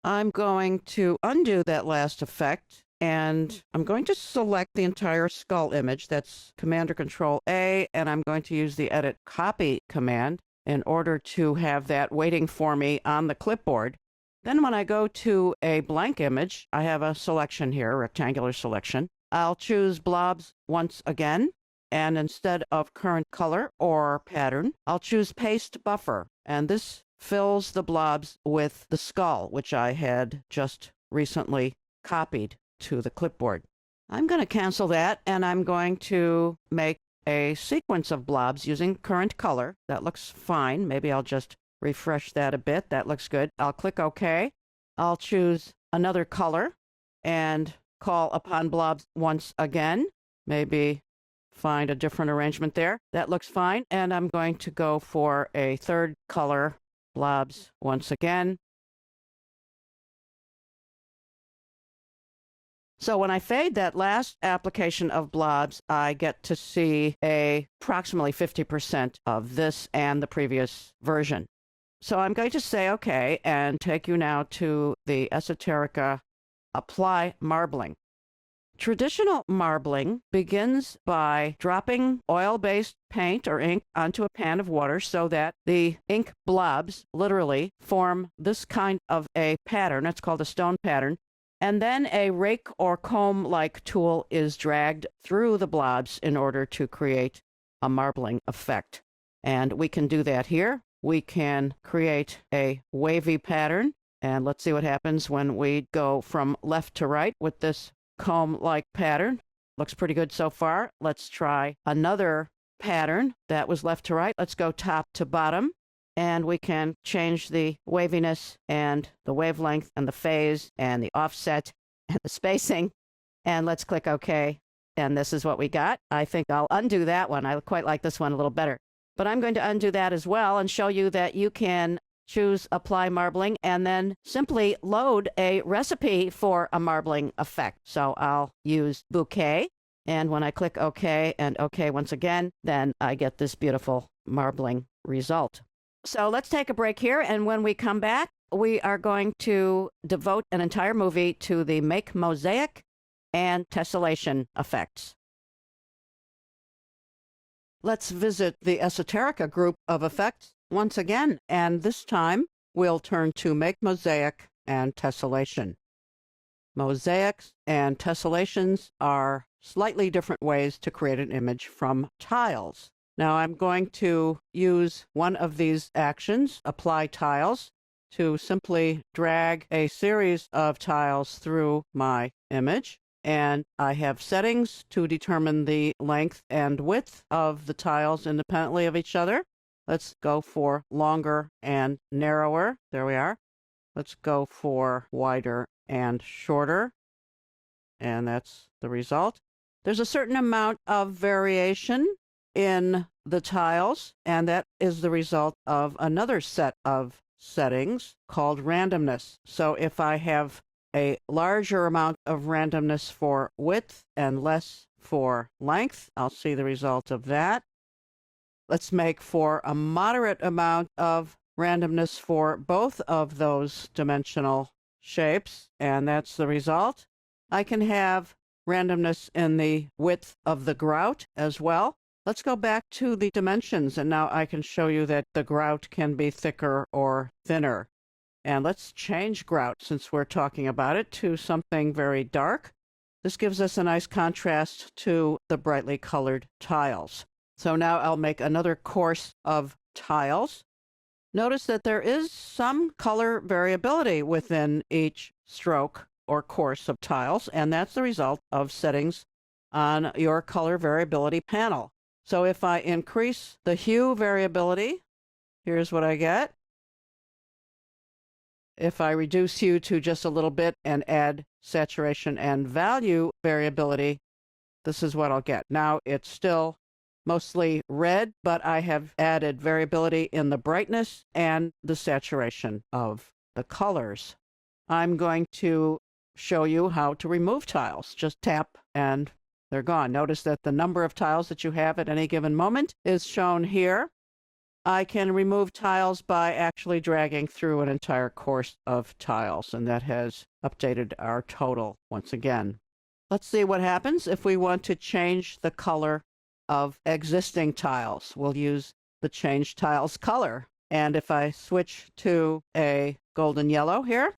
I'm going to undo that last effect, and I'm going to select the entire skull image. That's Command or Control A, and I'm going to use the Edit Copy command in order to have that waiting for me on the clipboard. Then when I go to a blank image, I have a selection here, a rectangular selection. I'll choose blobs once again, and instead of current color or pattern, I'll choose Paste Buffer, and this fills the blobs with the skull, which I had just recently copied to the clipboard. I'm going to cancel that, and I'm going to make a sequence of blobs using current color. That looks fine. Maybe I'll just refresh that a bit. That looks good. I'll click OK. I'll choose another color and call upon blobs once again. Maybe find a different arrangement there. That looks fine. And I'm going to go for a third color, blobs once again. So when I fade that last application of blobs, I get to see approximately 50% of this and the previous version. So I'm going to say OK and take you now to the Esoterica Apply Marbling. Traditional marbling begins by dropping oil-based paint or ink onto a pan of water so that the ink blobs literally form this kind of a pattern. It's called a stone pattern. And then a rake or comb-like tool is dragged through the blobs in order to create a marbling effect. And we can do that here we can create a wavy pattern. And let's see what happens when we go from left to right with this comb-like pattern. Looks pretty good so far. Let's try another pattern that was left to right. Let's go top to bottom. And we can change the waviness and the wavelength and the phase and the offset and the spacing. And let's click OK. And this is what we got. I think I'll undo that one. I quite like this one a little better. But I'm going to undo that as well and show you that you can choose Apply Marbling and then simply load a recipe for a marbling effect. So I'll use Bouquet. And when I click OK and OK once again, then I get this beautiful marbling result. So let's take a break here, and when we come back, we are going to devote an entire movie to the make mosaic and tessellation effects. Let's visit the Esoterica group of effects once again, and this time we'll turn to make mosaic and tessellation. Mosaics and tessellations are slightly different ways to create an image from tiles. Now I'm going to use one of these actions, Apply Tiles, to simply drag a series of tiles through my image. And I have settings to determine the length and width of the tiles independently of each other. Let's go for longer and narrower. There we are. Let's go for wider and shorter. And that's the result. There's a certain amount of variation in the tiles, and that is the result of another set of settings called randomness. So if I have a larger amount of randomness for width and less for length, I'll see the result of that. Let's make for a moderate amount of randomness for both of those dimensional shapes, and that's the result. I can have randomness in the width of the grout as well. Let's go back to the dimensions, and now I can show you that the grout can be thicker or thinner. And let's change grout, since we're talking about it, to something very dark. This gives us a nice contrast to the brightly colored tiles. So now I'll make another course of tiles. Notice that there is some color variability within each stroke or course of tiles, and that's the result of settings on your color variability panel. So if I increase the hue variability, here's what I get. If I reduce hue to just a little bit and add saturation and value variability, this is what I'll get. Now it's still mostly red, but I have added variability in the brightness and the saturation of the colors. I'm going to show you how to remove tiles. Just tap and they're gone. Notice that the number of tiles that you have at any given moment is shown here. I can remove tiles by actually dragging through an entire course of tiles, and that has updated our total once again. Let's see what happens if we want to change the color of existing tiles. We'll use the Change Tiles color. And if I switch to a golden yellow here,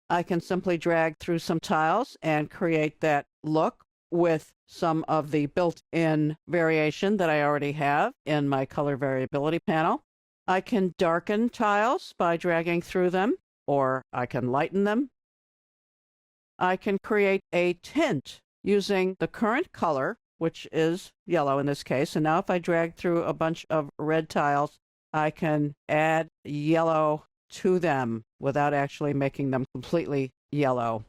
I can simply drag through some tiles and create that look with some of the built-in variation that I already have in my color variability panel. I can darken tiles by dragging through them, or I can lighten them. I can create a tint using the current color, which is yellow in this case. And now if I drag through a bunch of red tiles, I can add yellow to them without actually making them completely yellow.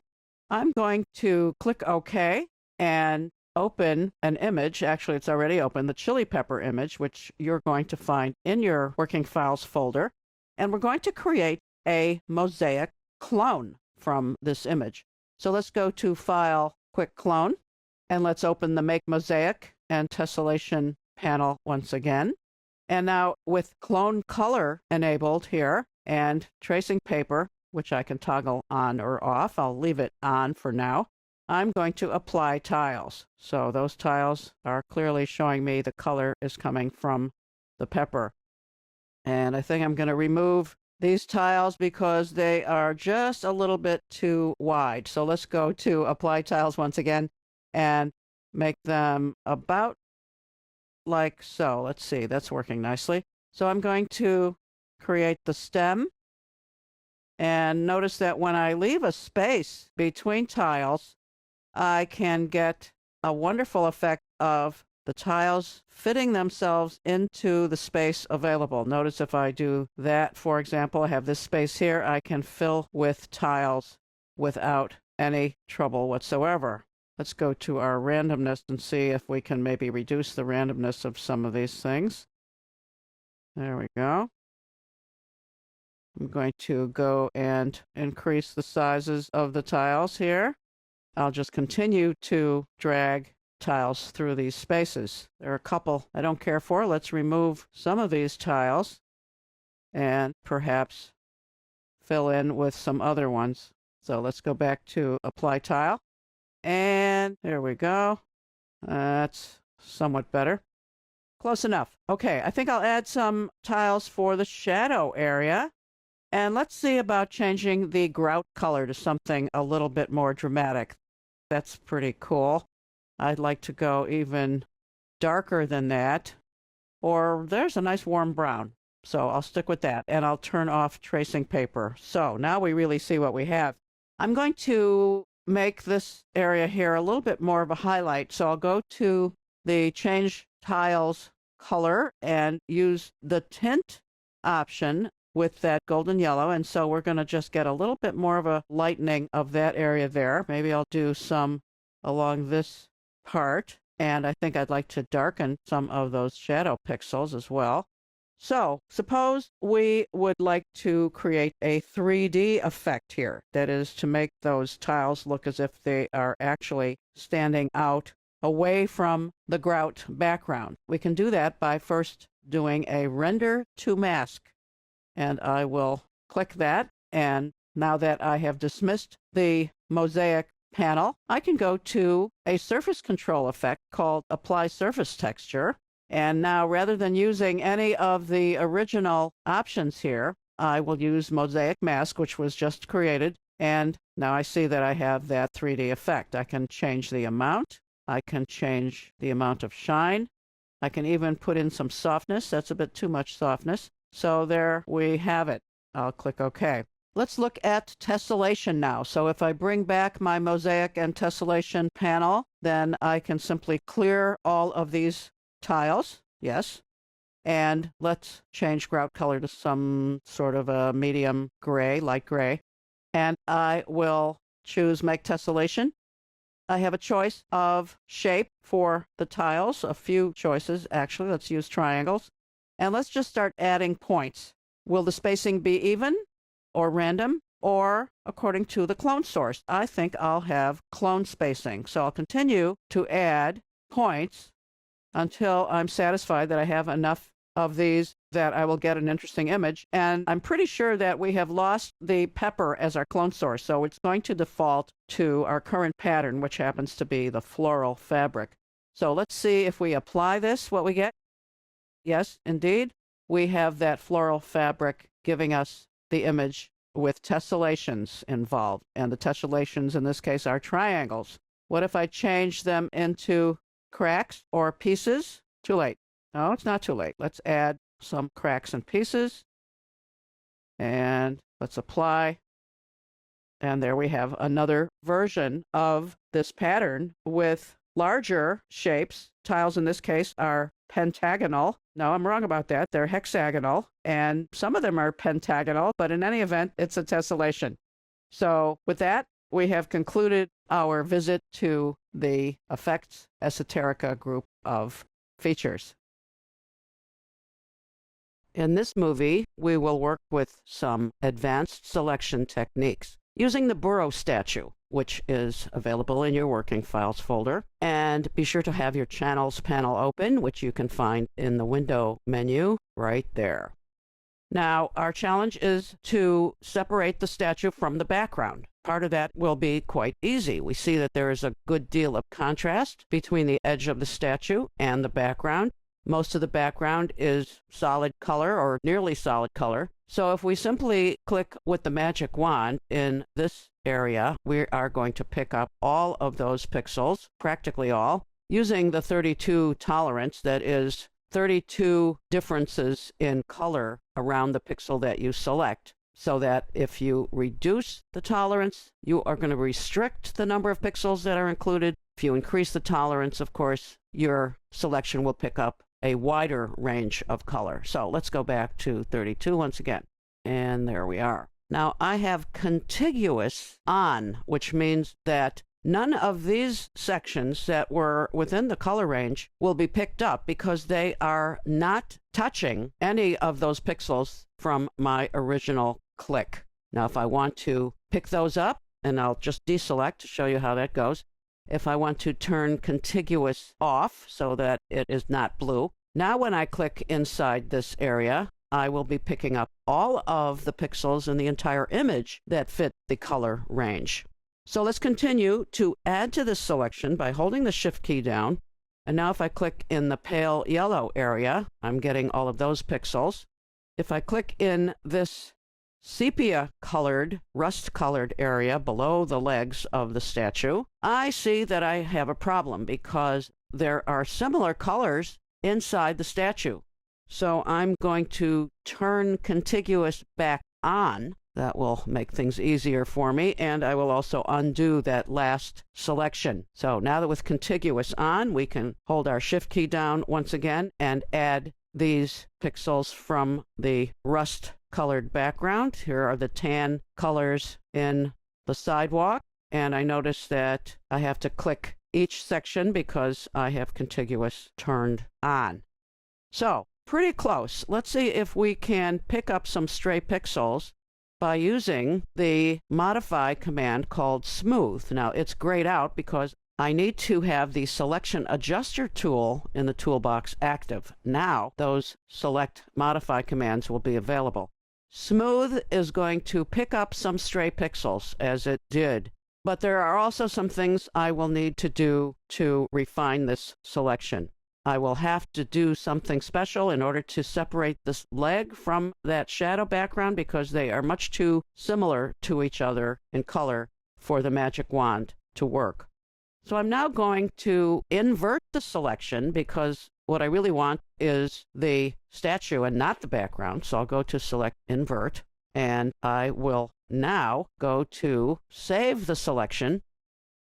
I'm going to click OK and open an image. Actually, it's already open, the chili pepper image, which you're going to find in your working files folder. And we're going to create a mosaic clone from this image. So let's go to File, Quick Clone, and let's open the Make Mosaic and Tessellation panel once again. And now with Clone Color enabled here and Tracing Paper, which I can toggle on or off, I'll leave it on for now. I'm going to apply tiles. So those tiles are clearly showing me the color is coming from the pepper. And I think I'm going to remove these tiles because they are just a little bit too wide. So let's go to Apply Tiles once again and make them about like so. Let's see, that's working nicely. So I'm going to create the stem. And notice that when I leave a space between tiles, I can get a wonderful effect of the tiles fitting themselves into the space available. Notice if I do that, for example, I have this space here, I can fill with tiles without any trouble whatsoever. Let's go to our randomness and see if we can maybe reduce the randomness of some of these things. There we go. I'm going to go and increase the sizes of the tiles here. I'll just continue to drag tiles through these spaces. There are a couple I don't care for. Let's remove some of these tiles and perhaps fill in with some other ones. So let's go back to Apply Tile. And there we go. That's somewhat better. Close enough. Okay, I think I'll add some tiles for the shadow area. And let's see about changing the grout color to something a little bit more dramatic. That's pretty cool. I'd like to go even darker than that. Or there's a nice warm brown. So I'll stick with that. And I'll turn off tracing paper. So now we really see what we have. I'm going to make this area here a little bit more of a highlight. So I'll go to the Change Tiles color and use the tint option with that golden yellow. And so we're going to just get a little bit more of a lightening of that area there. Maybe I'll do some along this part. And I think I'd like to darken some of those shadow pixels as well. So suppose we would like to create a 3D effect here. That is to make those tiles look as if they are actually standing out away from the grout background. We can do that by first doing a render to mask. And I will click that. And now that I have dismissed the mosaic panel, I can go to a surface control effect called Apply Surface Texture. And now, rather than using any of the original options here, I will use Mosaic Mask, which was just created. And now I see that I have that 3D effect. I can change the amount. I can change the amount of shine. I can even put in some softness. That's a bit too much softness. So there we have it. I'll click OK. Let's look at tessellation now. So if I bring back my mosaic and tessellation panel, then I can simply clear all of these tiles. Yes. And let's change grout color to some sort of a medium gray, light gray. And I will choose Make Tessellation. I have a choice of shape for the tiles, a few choices actually. Let's use triangles. And let's just start adding points. Will the spacing be even or random or according to the clone source? I think I'll have clone spacing. So I'll continue to add points until I'm satisfied that I have enough of these that I will get an interesting image. And I'm pretty sure that we have lost the pepper as our clone source. So it's going to default to our current pattern, which happens to be the floral fabric. So let's see if we apply this, what we get. Yes, indeed. We have that floral fabric giving us the image with tessellations involved. And the tessellations in this case are triangles. What if I change them into cracks or pieces? Too late. No, it's not too late. Let's add some cracks and pieces. And let's apply. And there we have another version of this pattern with larger shapes. Tiles in this case are pentagonal. No, I'm wrong about that. They're hexagonal. And some of them are pentagonal, but in any event, it's a tessellation. So with that, we have concluded our visit to the Effects Esoterica group of features. In this movie, we will work with some advanced selection techniques using the burrow statue, which is available in your working files folder. And be sure to have your channels panel open, which you can find in the window menu right there. Now, our challenge is to separate the statue from the background. Part of that will be quite easy. We see that there is a good deal of contrast between the edge of the statue and the background. Most of the background is solid color or nearly solid color. So if we simply click with the magic wand in this area, we are going to pick up all of those pixels, practically all, using the 32 tolerance that is 32 differences in color around the pixel that you select, so that if you reduce the tolerance, you are going to restrict the number of pixels that are included. If you increase the tolerance, of course, your selection will pick up a wider range of color. So let's go back to 32 once again. And there we are. Now I have contiguous on, which means that none of these sections that were within the color range will be picked up because they are not touching any of those pixels from my original click. Now, if I want to pick those up, and I'll just deselect to show you how that goes. If I want to turn contiguous off so that it is not blue, now when I click inside this area, I will be picking up all of the pixels in the entire image that fit the color range. So let's continue to add to this selection by holding the Shift key down. And now if I click in the pale yellow area, I'm getting all of those pixels. If I click in this sepia-colored, rust-colored area below the legs of the statue, I see that I have a problem because there are similar colors inside the statue. So I'm going to turn contiguous back on. That will make things easier for me, and I will also undo that last selection. So now that with contiguous on, we can hold our Shift key down once again and add these pixels from the rust-colored background. Here are the tan colors in the sidewalk, and I notice that I have to click each section because I have contiguous turned on. So, pretty close. Let's see if we can pick up some stray pixels by using the modify command called smooth. Now, it's grayed out because I need to have the selection adjuster tool in the toolbox active. Now, those select modify commands will be available. Smooth is going to pick up some stray pixels as it did, but there are also some things I will need to do to refine this selection. I will have to do something special in order to separate this leg from that shadow background because they are much too similar to each other in color for the magic wand to work. So I'm now going to invert the selection because what I really want is the statue and not the background. So I'll go to select invert, and I will now go to save the selection.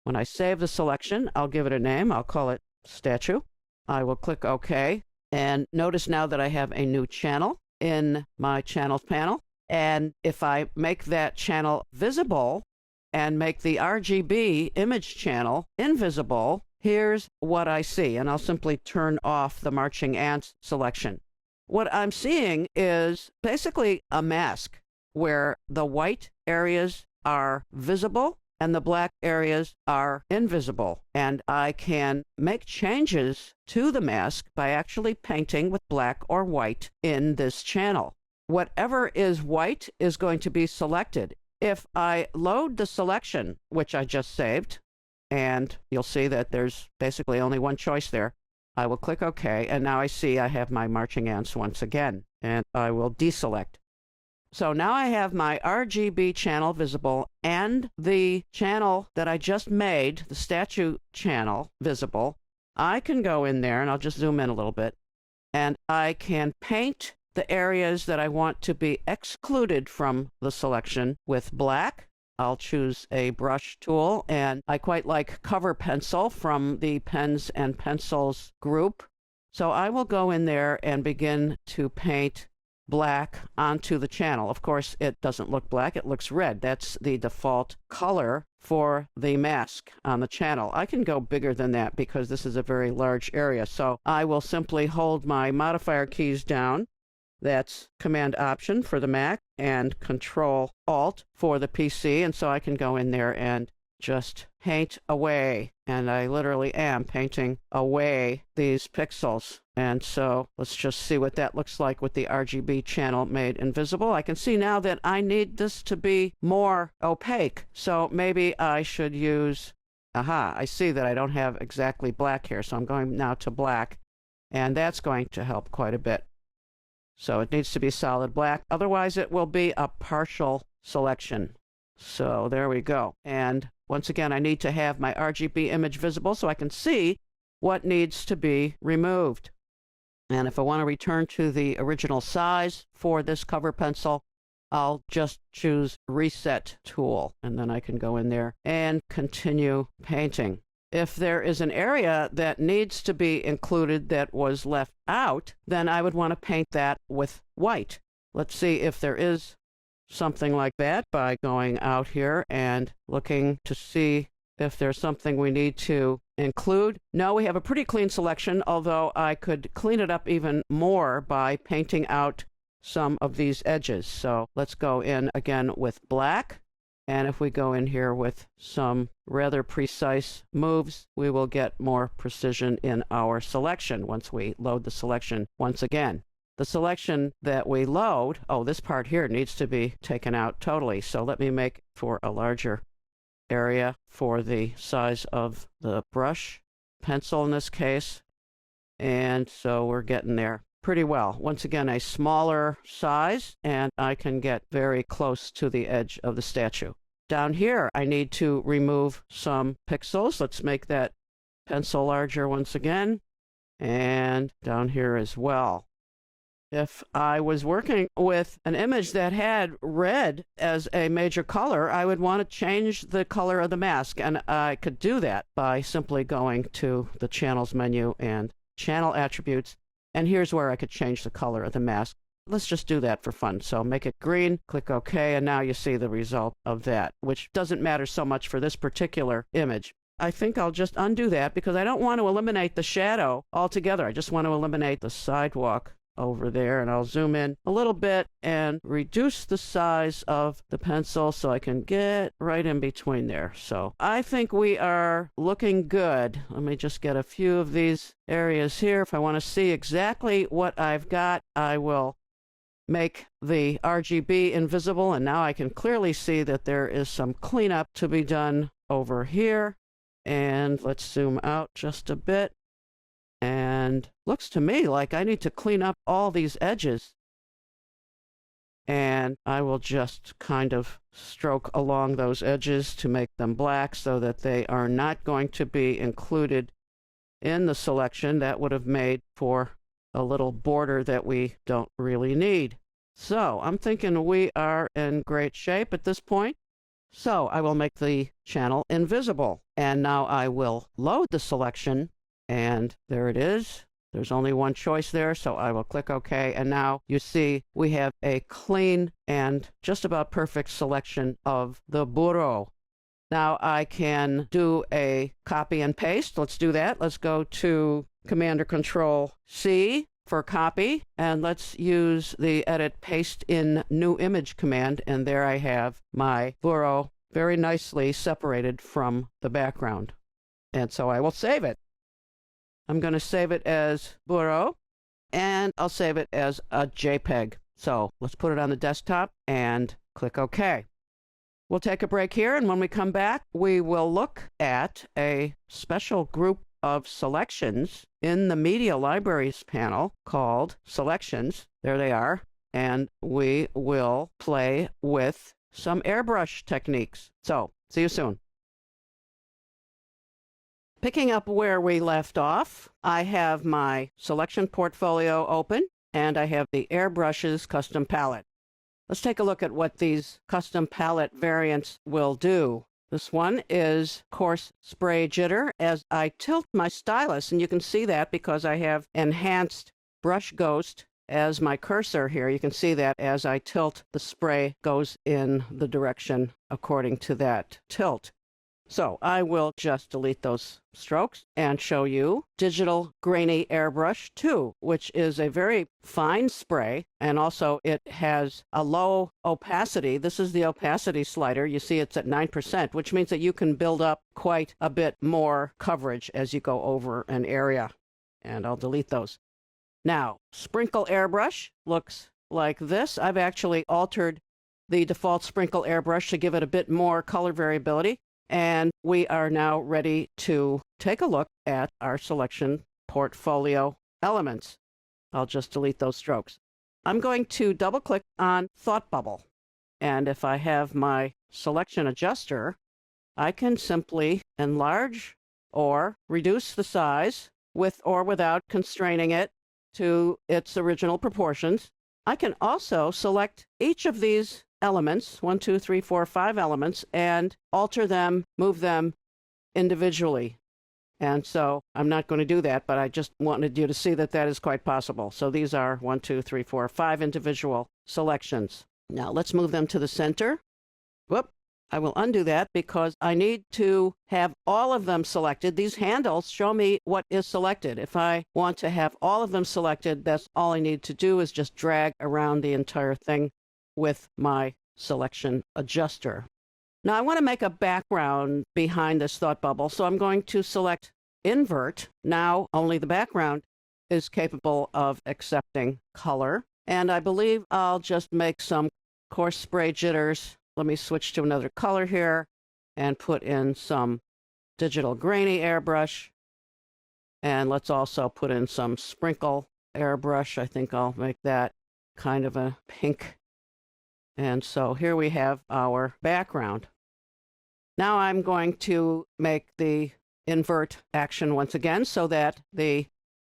When I save the selection, I'll give it a name. I'll call it statue. I will click OK, and notice now that I have a new channel in my channels panel. And if I make that channel visible and make the RGB image channel invisible, here's what I see. And I'll simply turn off the marching ants selection. What I'm seeing is basically a mask where the white areas are visible and the black areas are invisible. And I can make changes to the mask by actually painting with black or white in this channel. Whatever is white is going to be selected. If I load the selection, which I just saved, and you'll see that there's basically only one choice there, I will click OK, and now I see I have my marching ants once again, and I will deselect. So now I have my RGB channel visible and the channel that I just made, the statue channel, visible. I can go in there, and I'll just zoom in a little bit, and I can paint the areas that I want to be excluded from the selection with black. I'll choose a brush tool, and I quite like cover pencil from the pens and pencils group. So I will go in there and begin to paint black onto the channel. Of course, it doesn't look black, it looks red. That's the default color for the mask on the channel. I can go bigger than that because this is a very large area. So I will simply hold my modifier keys down. That's Command Option for the Mac and Control Alt for the PC. And so I can go in there and just paint away. And I literally am painting away these pixels. And so let's just see what that looks like with the RGB channel made invisible. I can see now that I need this to be more opaque. So maybe I should use, I see that I don't have exactly black here. So I'm going now to black, and that's going to help quite a bit. So it needs to be solid black. Otherwise, it will be a partial selection. So there we go. And once again, I need to have my RGB image visible so I can see what needs to be removed. And if I want to return to the original size for this cover pencil, I'll just choose Reset Tool, and then I can go in there and continue painting. If there is an area that needs to be included that was left out, then I would want to paint that with white. Let's see if there is something like that by going out here and looking to see if there's something we need to include. No, we have a pretty clean selection, although I could clean it up even more by painting out some of these edges. So let's go in again with black. And if we go in here with some rather precise moves, we will get more precision in our selection once we load the selection once again. The selection that we load, oh, this part here needs to be taken out totally. So let me make for a larger area for the size of the brush, pencil in this case. And so we're getting there pretty well. Once again, a smaller size, and I can get very close to the edge of the statue. Down here, I need to remove some pixels. Let's make that pencil larger once again, and down here as well. If I was working with an image that had red as a major color, I would want to change the color of the mask, and I could do that by simply going to the Channels menu and Channel Attributes, and here's where I could change the color of the mask. Let's just do that for fun. So make it green, click OK, and now you see the result of that, which doesn't matter so much for this particular image. I think I'll just undo that because I don't want to eliminate the shadow altogether. I just want to eliminate the sidewalk over there, and I'll zoom in a little bit and reduce the size of the pencil so I can get right in between there. So I think we are looking good. Let me just get a few of these areas here. If I want to see exactly what I've got, I will make the RGB invisible, and now I can clearly see that there is some cleanup to be done over here. And let's zoom out just a bit. And looks to me like I need to clean up all these edges. And I will just kind of stroke along those edges to make them black so that they are not going to be included in the selection. That would have made for a little border that we don't really need. So I'm thinking we are in great shape at this point. So I will make the channel invisible. And now I will load the selection. And there it is. There's only one choice there, so I will click OK. And now you see we have a clean and just about perfect selection of the burro. Now I can do a copy and paste. Let's do that. Let's go to Command or Control C for copy, and let's use the Edit Paste in New Image command. And there I have my burro very nicely separated from the background. And so I will save it. I'm going to save it as burro, and I'll save it as a JPEG. So let's put it on the desktop and click OK. We'll take a break here, and when we come back, we will look at a special group of selections in the Media Libraries panel called Selections. There they are. And we will play with some airbrush techniques. So see you soon. Picking up where we left off, I have my selection portfolio open, and I have the Airbrushes custom palette. Let's take a look at what these custom palette variants will do. This one is Coarse Spray Jitter as I tilt my stylus, and you can see that because I have enhanced Brush Ghost as my cursor here. You can see that as I tilt, the spray goes in the direction according to that tilt. So I will just delete those strokes and show you Digital Grainy Airbrush 2, which is a very fine spray, and also it has a low opacity. This is the opacity slider. You see it's at 9%, which means that you can build up quite a bit more coverage as you go over an area. And I'll delete those. Now, Sprinkle Airbrush looks like this. I've actually altered the default Sprinkle Airbrush to give it a bit more color variability. And we are now ready to take a look at our selection portfolio elements. I'll just delete those strokes. I'm going to double-click on Thought Bubble. And if I have my selection adjuster, I can simply enlarge or reduce the size with or without constraining it. to its original proportions. I can also select each of these elements, 1, 2, 3, 4, 5 elements, and alter them, move them individually. And so I'm not going to do that, but I just wanted you to see that that is quite possible. So these are 1, 2, 3, 4, 5 individual selections. Now let's move them to the center. Whoop, I will undo that because I need to have all of them selected. These handles show me what is selected. If I want to have all of them selected, that's all I need to do is just drag around the entire thing with my selection adjuster. Now I want to make a background behind this thought bubble, so I'm going to select invert. Now only the background is capable of accepting color. And I believe I'll just make some coarse spray jitters. Let me switch to another color here and put in some digital grainy airbrush. And let's also put in some sprinkle airbrush. I think I'll make that kind of a pink. And so here we have our background. Now I'm going to make the invert action once again so that the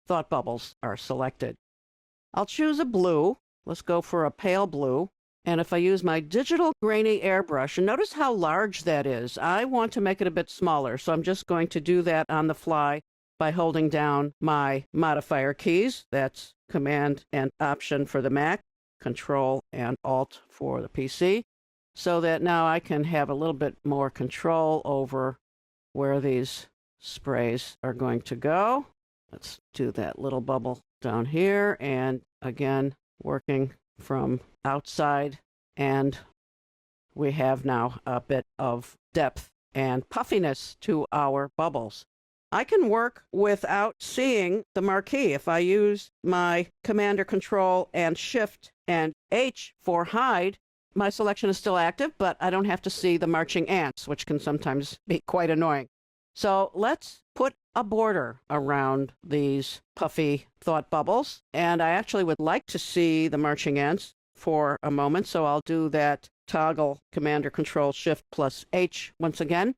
thought bubbles are selected. I'll choose a blue. Let's go for a pale blue. And if I use my digital grainy airbrush, and notice how large that is. I want to make it a bit smaller, so I'm just going to do that on the fly by holding down my modifier keys. That's Command and Option for the Mac, Control and Alt for the PC, so that now I can have a little bit more control over where these sprays are going to go. Let's do that little bubble down here, and again, working from outside, and we have now a bit of depth and puffiness to our bubbles. I can work without seeing the marquee. If I use my Command or Control and Shift and H for hide, my selection is still active, but I don't have to see the marching ants, which can sometimes be quite annoying. So let's put a border around these puffy thought bubbles. And I actually would like to see the marching ants for a moment, so I'll do that toggle Command or Control Shift plus H once again.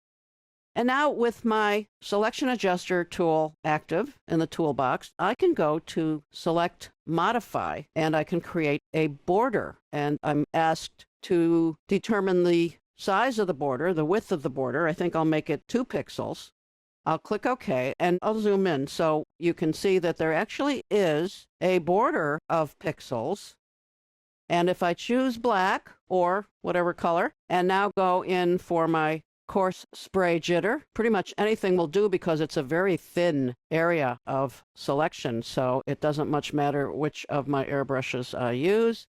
And now with my selection adjuster tool active in the toolbox, I can go to select modify and I can create a border. And I'm asked to determine the size of the border, the width of the border. I think I'll make it 2 pixels. I'll click OK and I'll zoom in so you can see that there actually is a border of pixels. And if I choose black or whatever color and now go in for my coarse spray jitter, pretty much anything will do because it's a very thin area of selection. So it doesn't much matter which of my airbrushes I use.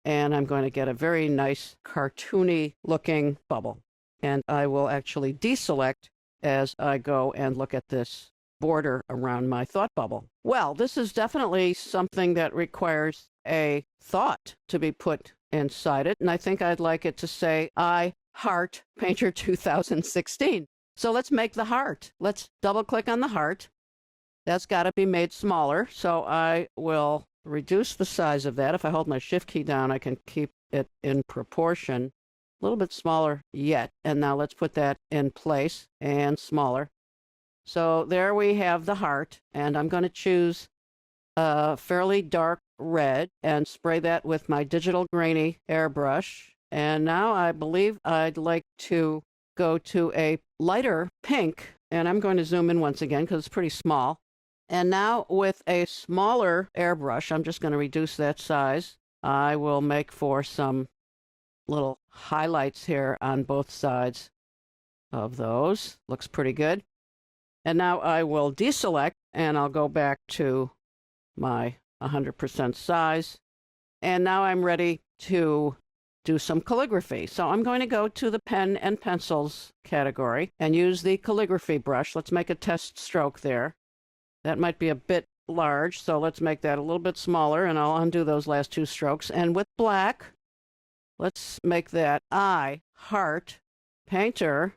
And I'm going to get a very nice cartoony looking bubble. And I will actually deselect as I go and look at this border around my thought bubble. Well, this is definitely something that requires a thought to be put inside it. And I think I'd like it to say, I heart Painter 2016. So let's make the heart. Let's double click on the heart. That's got to be made smaller. So I will reduce the size of that. If I hold my Shift key down, I can keep it in proportion. A little bit smaller yet. And now let's put that in place and smaller. So there we have the heart. And I'm going to choose a fairly dark red and spray that with my digital grainy airbrush. And now I believe I'd like to go to a lighter pink. And I'm going to zoom in once again because it's pretty small. And now with a smaller airbrush, I'm just going to reduce that size. I will make for some little highlights here on both sides of those. Looks pretty good. And now I will deselect and I'll go back to my 100% size. And now I'm ready to do some calligraphy. So I'm going to go to the pen and pencils category and use the calligraphy brush. Let's make a test stroke there. That might be a bit large, so let's make that a little bit smaller, and I'll undo those last 2 strokes. And with black, let's make that I heart Painter.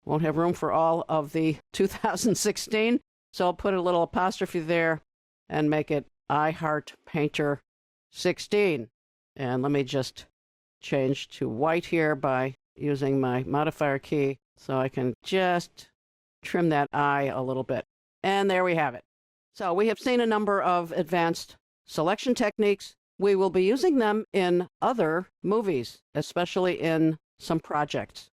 Won't have room for all of the 2016, so I'll put a little apostrophe there and make it I heart Painter 16. And let me just change to white here by using my modifier key so I can just trim that I a little bit. And there we have it. So we have seen a number of advanced selection techniques. We will be using them in other movies, especially in some projects.